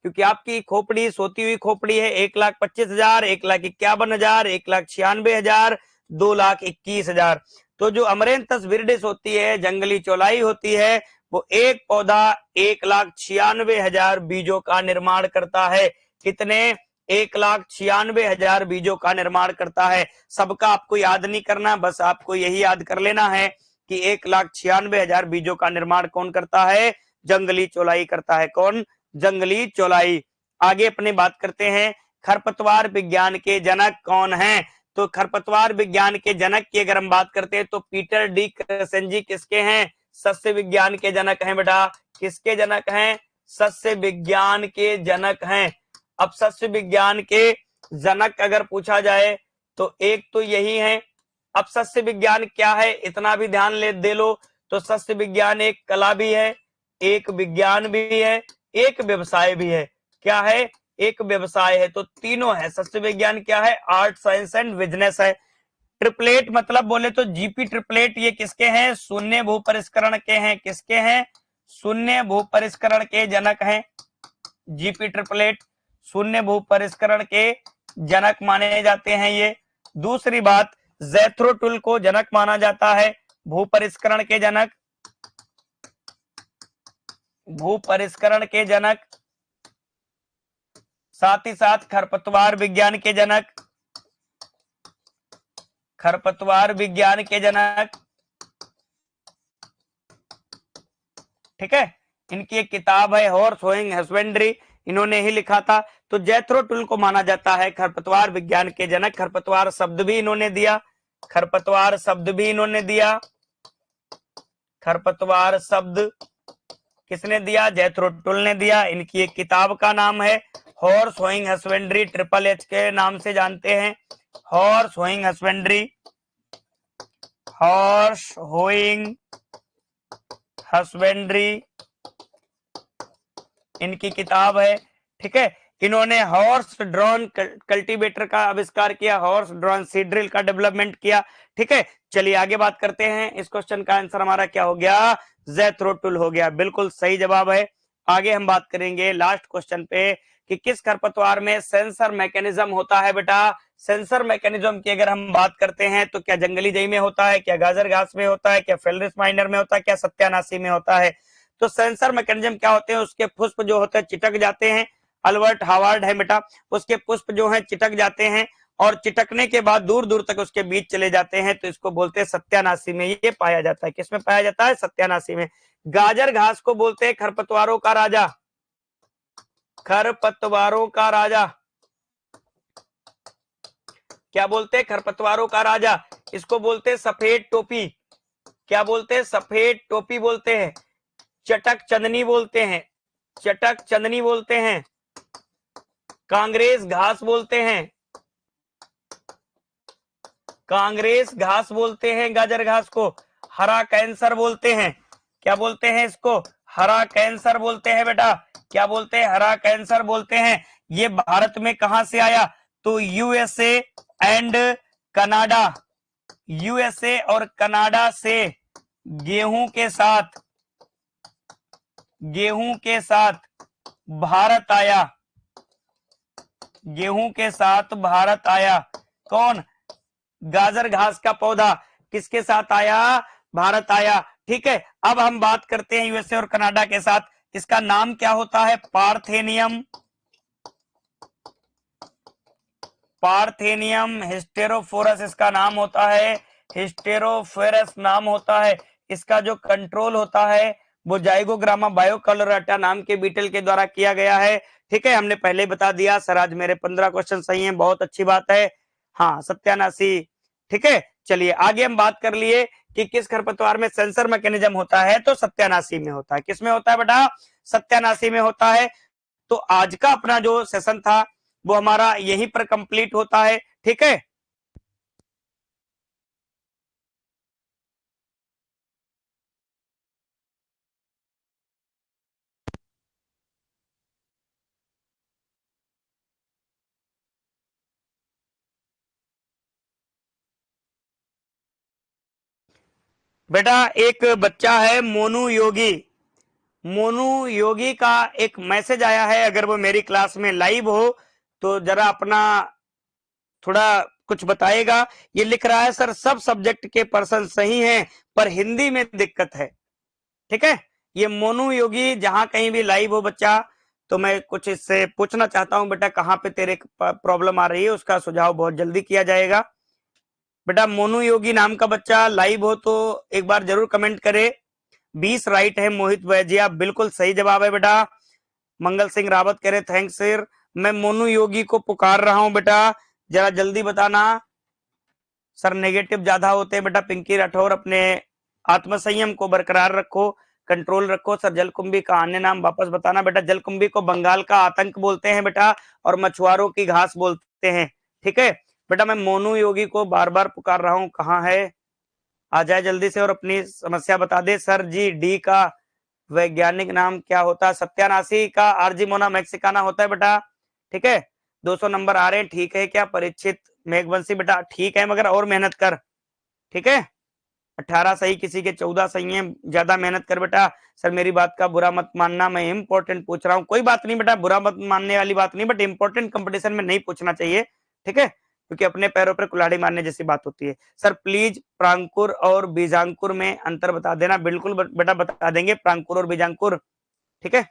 S1: क्योंकि आपकी खोपड़ी सोती हुई खोपड़ी है। 1,25,000, 1,51,000, 1,96,000, 2,21,000। तो जो अमरेंथस विरिडिस होती है, जंगली चौलाई होती है, वो एक पौधा 1,96,000 बीजों का निर्माण करता है। कितने? 1,96,000 बीजों का निर्माण करता है। सबका आपको याद नहीं करना, बस आपको यही याद कर लेना है कि 1,96,000 बीजों का निर्माण कौन करता है? जंगली चौलाई करता है। कौन? जंगली चौलाई। आगे अपने बात करते हैं, खरपतवार विज्ञान के जनक कौन हैं? तो खरपतवार विज्ञान के जनक की अगर हम बात करते हैं तो पीटर डी क्रसेंजी किसके हैं? सस्य विज्ञान के जनक हैं बेटा। किसके जनक हैं? सस्य विज्ञान के जनक हैं। अब सस्य विज्ञान के जनक अगर पूछा जाए तो एक तो यही है। अब सस्य विज्ञान क्या है, इतना भी ध्यान दे लो। तो सस्य विज्ञान एक कला भी है, एक विज्ञान भी है, एक व्यवसाय भी है। क्या है? एक व्यवसाय है। तो तीनों है। सस्य विज्ञान क्या है? आर्ट, साइंस एंड बिजनेस है। ट्रिपलेट मतलब बोले तो जीपी ट्रिपलेट, ये किसके हैं? शून्य भूपरिष्करण के हैं। किसके हैं? शून्य भूपरिष्करण के जनक हैं। जीपी ट्रिपलेट शून्य भूपरिष्करण के जनक माने जाते हैं ये। दूसरी बात, ज़ेथरो टुल को जनक माना जाता है, भूपरिष्करण के जनक, भूपरिष्करण के जनक। साथ ही साथ खरपतवार विज्ञान के जनक, खरपतवार विज्ञान के जनक। ठीक है, इनकी एक किताब है हॉर्स होइंग हस्बेंड्री, इन्होंने ही लिखा था। तो जेथरो टुल को माना जाता है खरपतवार विज्ञान के जनक। खरपतवार शब्द भी इन्होंने दिया, खरपतवार शब्द भी इन्होंने दिया। खरपतवार शब्द किसने दिया? जेथरो टुल ने दिया। इनकी एक किताब का नाम है horse hoeing husbandry, triple H के नाम से जानते हैं। Horse hoeing husbandry, horse hoeing husbandry इनकी किताब है। ठीक है, इन्होंने हॉर्स ड्रॉन कल्टीवेटर का आविष्कार किया, हॉर्स ड्रॉन सीड ड्रिल का डेवलपमेंट किया। ठीक है, चलिए आगे बात करते हैं। इस क्वेश्चन का आंसर हमारा क्या हो गया? ज़ेथरो टुल हो गया। बिल्कुल सही जवाब है। आगे हम बात करेंगे लास्ट क्वेश्चन पे कि किस खरपतवार में सेंसर मैकेनिज्म होता है बेटा। सेंसर मैकेनिज्म की अगर हम बात करते हैं तो क्या जंगली जई में होता है, क्या गाजर घास में होता है, क्या फेलरिस माइनर में होता है, क्या सत्यानाशी में होता है? तो सेंसर मैकेनिज्म क्या होते हैं? उसके पुष्प जो होते हैं चिटक जाते हैं। अल्बर्ट हावर्ड है बेटा, उसके पुष्प जो हैं चिटक जाते हैं और चिटकने के बाद दूर दूर तक उसके बीज चले जाते हैं। तो इसको बोलते हैं सत्यानाशी में ये पाया जाता है। किसमें पाया जाता है? सत्यानाशी में। गाजर घास को बोलते हैं खरपतवारों का राजा, खरपतवारों का राजा। क्या बोलते हैं? खरपतवारों का राजा। इसको बोलते हैं सफेद टोपी। क्या बोलते हैं? सफेद टोपी बोलते हैं। चटक चंदनी बोलते हैं, चटक चंदनी बोलते हैं। कांग्रेस घास बोलते हैं, कांग्रेस घास बोलते हैं गाजर घास को। हरा कैंसर बोलते हैं। क्या बोलते हैं इसको? हरा कैंसर बोलते हैं बेटा। क्या बोलते हैं? हरा कैंसर बोलते हैं। ये भारत में कहां से आया? तो यूएसए एंड कनाडा, यूएसए और कनाडा से गेहूं के साथ भारत आया, गेहूं के साथ भारत आया। कौन? गाजर घास का पौधा किसके साथ आया? भारत आया। ठीक है, अब हम बात करते हैं यूएसए और कनाडा के साथ, इसका नाम क्या होता है? पार्थेनियम, पार्थेनियम हिस्टेरोफोरस इसका नाम होता है, हिस्टेरोफोरस नाम होता है। इसका जो कंट्रोल होता है वो जाइगोग्रामा बायोकलोरेटा नाम के बीटल के द्वारा किया गया है। ठीक है, हमने पहले बता दिया। सर आज मेरे 15 क्वेश्चन सही हैं, बहुत अच्छी बात है। हाँ, सत्यानाशी। ठीक है, चलिए आगे हम बात कर लिए कि किस खरपतवार में सेंसर मैकेनिज्म होता है, तो सत्यानाशी में होता है। किसमें होता है बेटा? सत्यानाशी में होता है। तो आज का अपना जो सेशन था वो हमारा यहीं पर कंप्लीट होता है। ठीक है, बेटा एक बच्चा है मोनू योगी, मोनू योगी का एक मैसेज आया है, अगर वो मेरी क्लास में लाइव हो तो जरा अपना थोड़ा कुछ बताएगा। ये लिख रहा है सर सब सब्जेक्ट के पर्सन सही हैं पर हिंदी में दिक्कत है। ठीक है, ये मोनू योगी जहां कहीं भी लाइव हो बच्चा, तो मैं कुछ इससे पूछना चाहता हूं बेटा कहां पे तेरे प्रॉब्लम आ रही है, उसका सुझाव बहुत जल्दी किया जाएगा। बेटा मोनू योगी नाम का बच्चा लाइव हो तो एक बार जरूर कमेंट करे। 20 राइट है। मोहित वैजिया बिल्कुल सही जवाब है बेटा। मंगल सिंह रावत कह रहे थैंक्स सर, मैं मोनू योगी को पुकार रहा हूं बेटा, जरा जल्दी बताना। सर नेगेटिव ज्यादा होते हैं बेटा। पिंकी राठौर अपने आत्मसंयम को बरकरार रखो, कंट्रोल रखो। सर जलकुंभी का अन्य नाम वापस बताना बेटा। जलकुंभी को बंगाल का आतंक बोलते हैं बेटा, और मछुआरों की घास बोलते हैं। ठीक है बेटा, मैं मोनू योगी को बार बार पुकार रहा हूं, कहाँ है? आ जाए जल्दी से और अपनी समस्या बता दे। सर जी डी का वैज्ञानिक नाम क्या होता है? सत्यानाशी का आर्जिमोना मैक्सिकाना होता है बेटा। ठीक है, 200 नंबर आ रहे हैं। ठीक है क्या परीक्षित मेघवंशी? बेटा ठीक है मगर और मेहनत कर। ठीक है, 18 सही, किसी के 14 सही है, ज्यादा मेहनत कर बेटा। सर मेरी बात का बुरा मत मानना, मैं इंपॉर्टेंट पूछ रहा हूँ। कोई बात नहीं बेटा, बुरा मत मानने वाली बात नहीं, बट इंपॉर्टेंट कंपटीशन में नहीं पूछना चाहिए। ठीक है, क्योंकि अपने पैरों पर कुल्हाड़ी मारने जैसी बात होती है। सर प्लीज प्रांकुर और बीजांकुर में अंतर बता देना। बिल्कुल बेटा बता देंगे, प्रांकुर और बीजांकुर। ठीक है,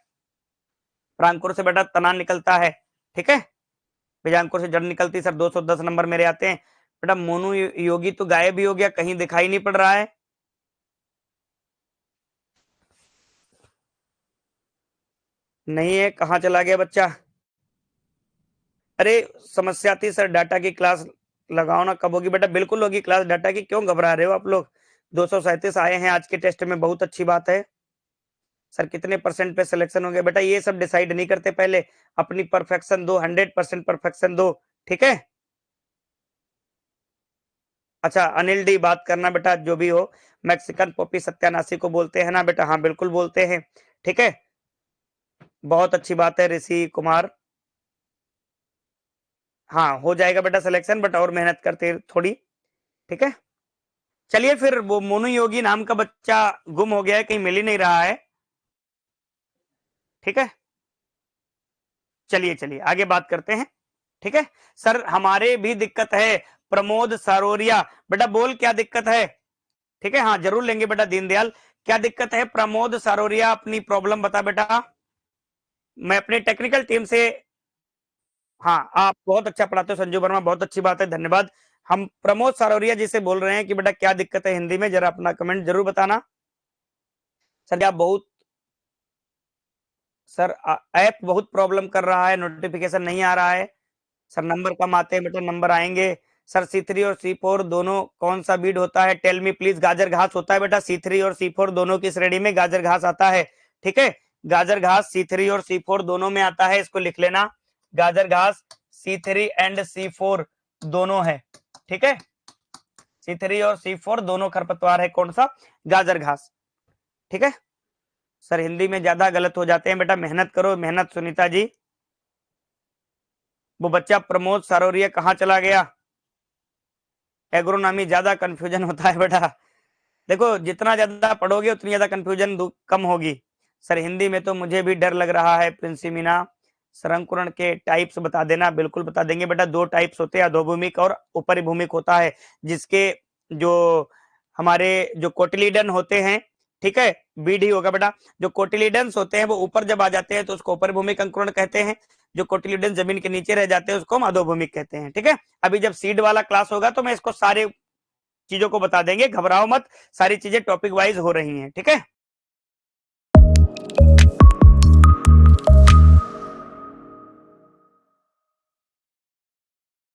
S1: प्रांकुर से बेटा तना निकलता है। ठीक है, बीजांकुर से जड़ निकलती। सर 210 नंबर मेरे आते हैं। बेटा मोनू योगी तो गायब ही हो गया, कहीं दिखाई नहीं पड़ रहा है। नहीं है, कहाँ चला गया बच्चा? अरे समस्या थी सर, डाटा की क्लास लगाओ ना। कब होगी बेटा? बिल्कुल होगी क्लास डाटा की, क्यों घबरा रहे हो आप लोग? 237 आए हैं आज के टेस्ट में, बहुत अच्छी बात है। सर कितने परसेंट पे सिलेक्शन हो गया? बेटा ये सब डिसाइड नहीं करते, पहले अपनी परफेक्शन दो, 100% परफेक्शन दो। ठीक है, अच्छा अनिल डी बात करना बेटा, जो भी हो। मैक्सिकन पॉपी सत्यानाशी को बोलते हैं ना बेटा? हाँ बिल्कुल बोलते हैं। ठीक है, बहुत अच्छी बात है ऋषि कुमार। हाँ हो जाएगा बेटा सिलेक्शन, बट और मेहनत करते थोड़ी। ठीक है, चलिए फिर वो मोनू योगी नाम का बच्चा गुम हो गया है, कहीं मिल ही नहीं रहा है। ठीक है, चलिए चलिए आगे बात करते हैं। ठीक है, सर हमारे भी दिक्कत है। प्रमोद सरोरिया, बेटा बोल क्या दिक्कत है? ठीक है, हाँ जरूर लेंगे बेटा। दीनदयाल क्या दिक्कत है? प्रमोद सरोरिया अपनी प्रॉब्लम बता बेटा। मैं अपने टेक्निकल टीम से। हाँ आप बहुत अच्छा पढ़ाते हो संजू वर्मा, बहुत अच्छी बात है, धन्यवाद। हम प्रमोद सरोरिया जी से बोल रहे हैं कि बेटा क्या दिक्कत है हिंदी में, जरा अपना कमेंट जरूर बताना। सर क्या बहुत, सर ऐप बहुत प्रॉब्लम कर रहा है, नोटिफिकेशन नहीं आ रहा है। सर नंबर कम आते हैं बेटा, नंबर आएंगे। सर C3 और C4 दोनों कौन सा बीड होता है? Tell me please. गाजर घास होता है बेटा, C3 और C4 दोनों की श्रेणी में गाजर घास आता है। ठीक है, गाजर घास C3 और C4 दोनों में आता है, इसको लिख लेना। गाजर घास C3 एंड C4 दोनों है। ठीक है, C3 और C4 दोनों खरपतवार है, कौन सा? गाजर घास। ठीक है, सर हिंदी में ज्यादा गलत हो जाते हैं बेटा, मेहनत करो मेहनत। सुनीता जी, वो बच्चा प्रमोद सरोरिया कहाँ चला गया? एग्रोनॉमी ज्यादा कंफ्यूजन होता है बेटा। देखो जितना ज्यादा पढ़ोगे उतनी ज्यादा कंफ्यूजन कम होगी। सर हिंदी में तो मुझे भी डर लग रहा है प्रिंसी मीना। सरंकुरण के टाइप्स बता देना। बिल्कुल बता देंगे बेटा। दो टाइप्स होते हैं, अधोभूमिक और उपरिभूमिक होता है, जिसके जो हमारे जो कोटिलीडन होते हैं, ठीक है, बीड ही होगा बेटा। जो कोटिलीडन्स होते हैं वो ऊपर जब आ जाते हैं तो उसको उपरिभूमिक अंकुरण कहते हैं। जो कोटिलीडन जमीन के नीचे रह जाते हैं उसको हम अधोभूमिक कहते हैं। ठीक है, अभी जब सीड वाला क्लास होगा तो मैं इसको सारे चीजों को बता देंगे, घबराओ मत, सारी चीजें टॉपिक वाइज हो रही हैं। ठीक है।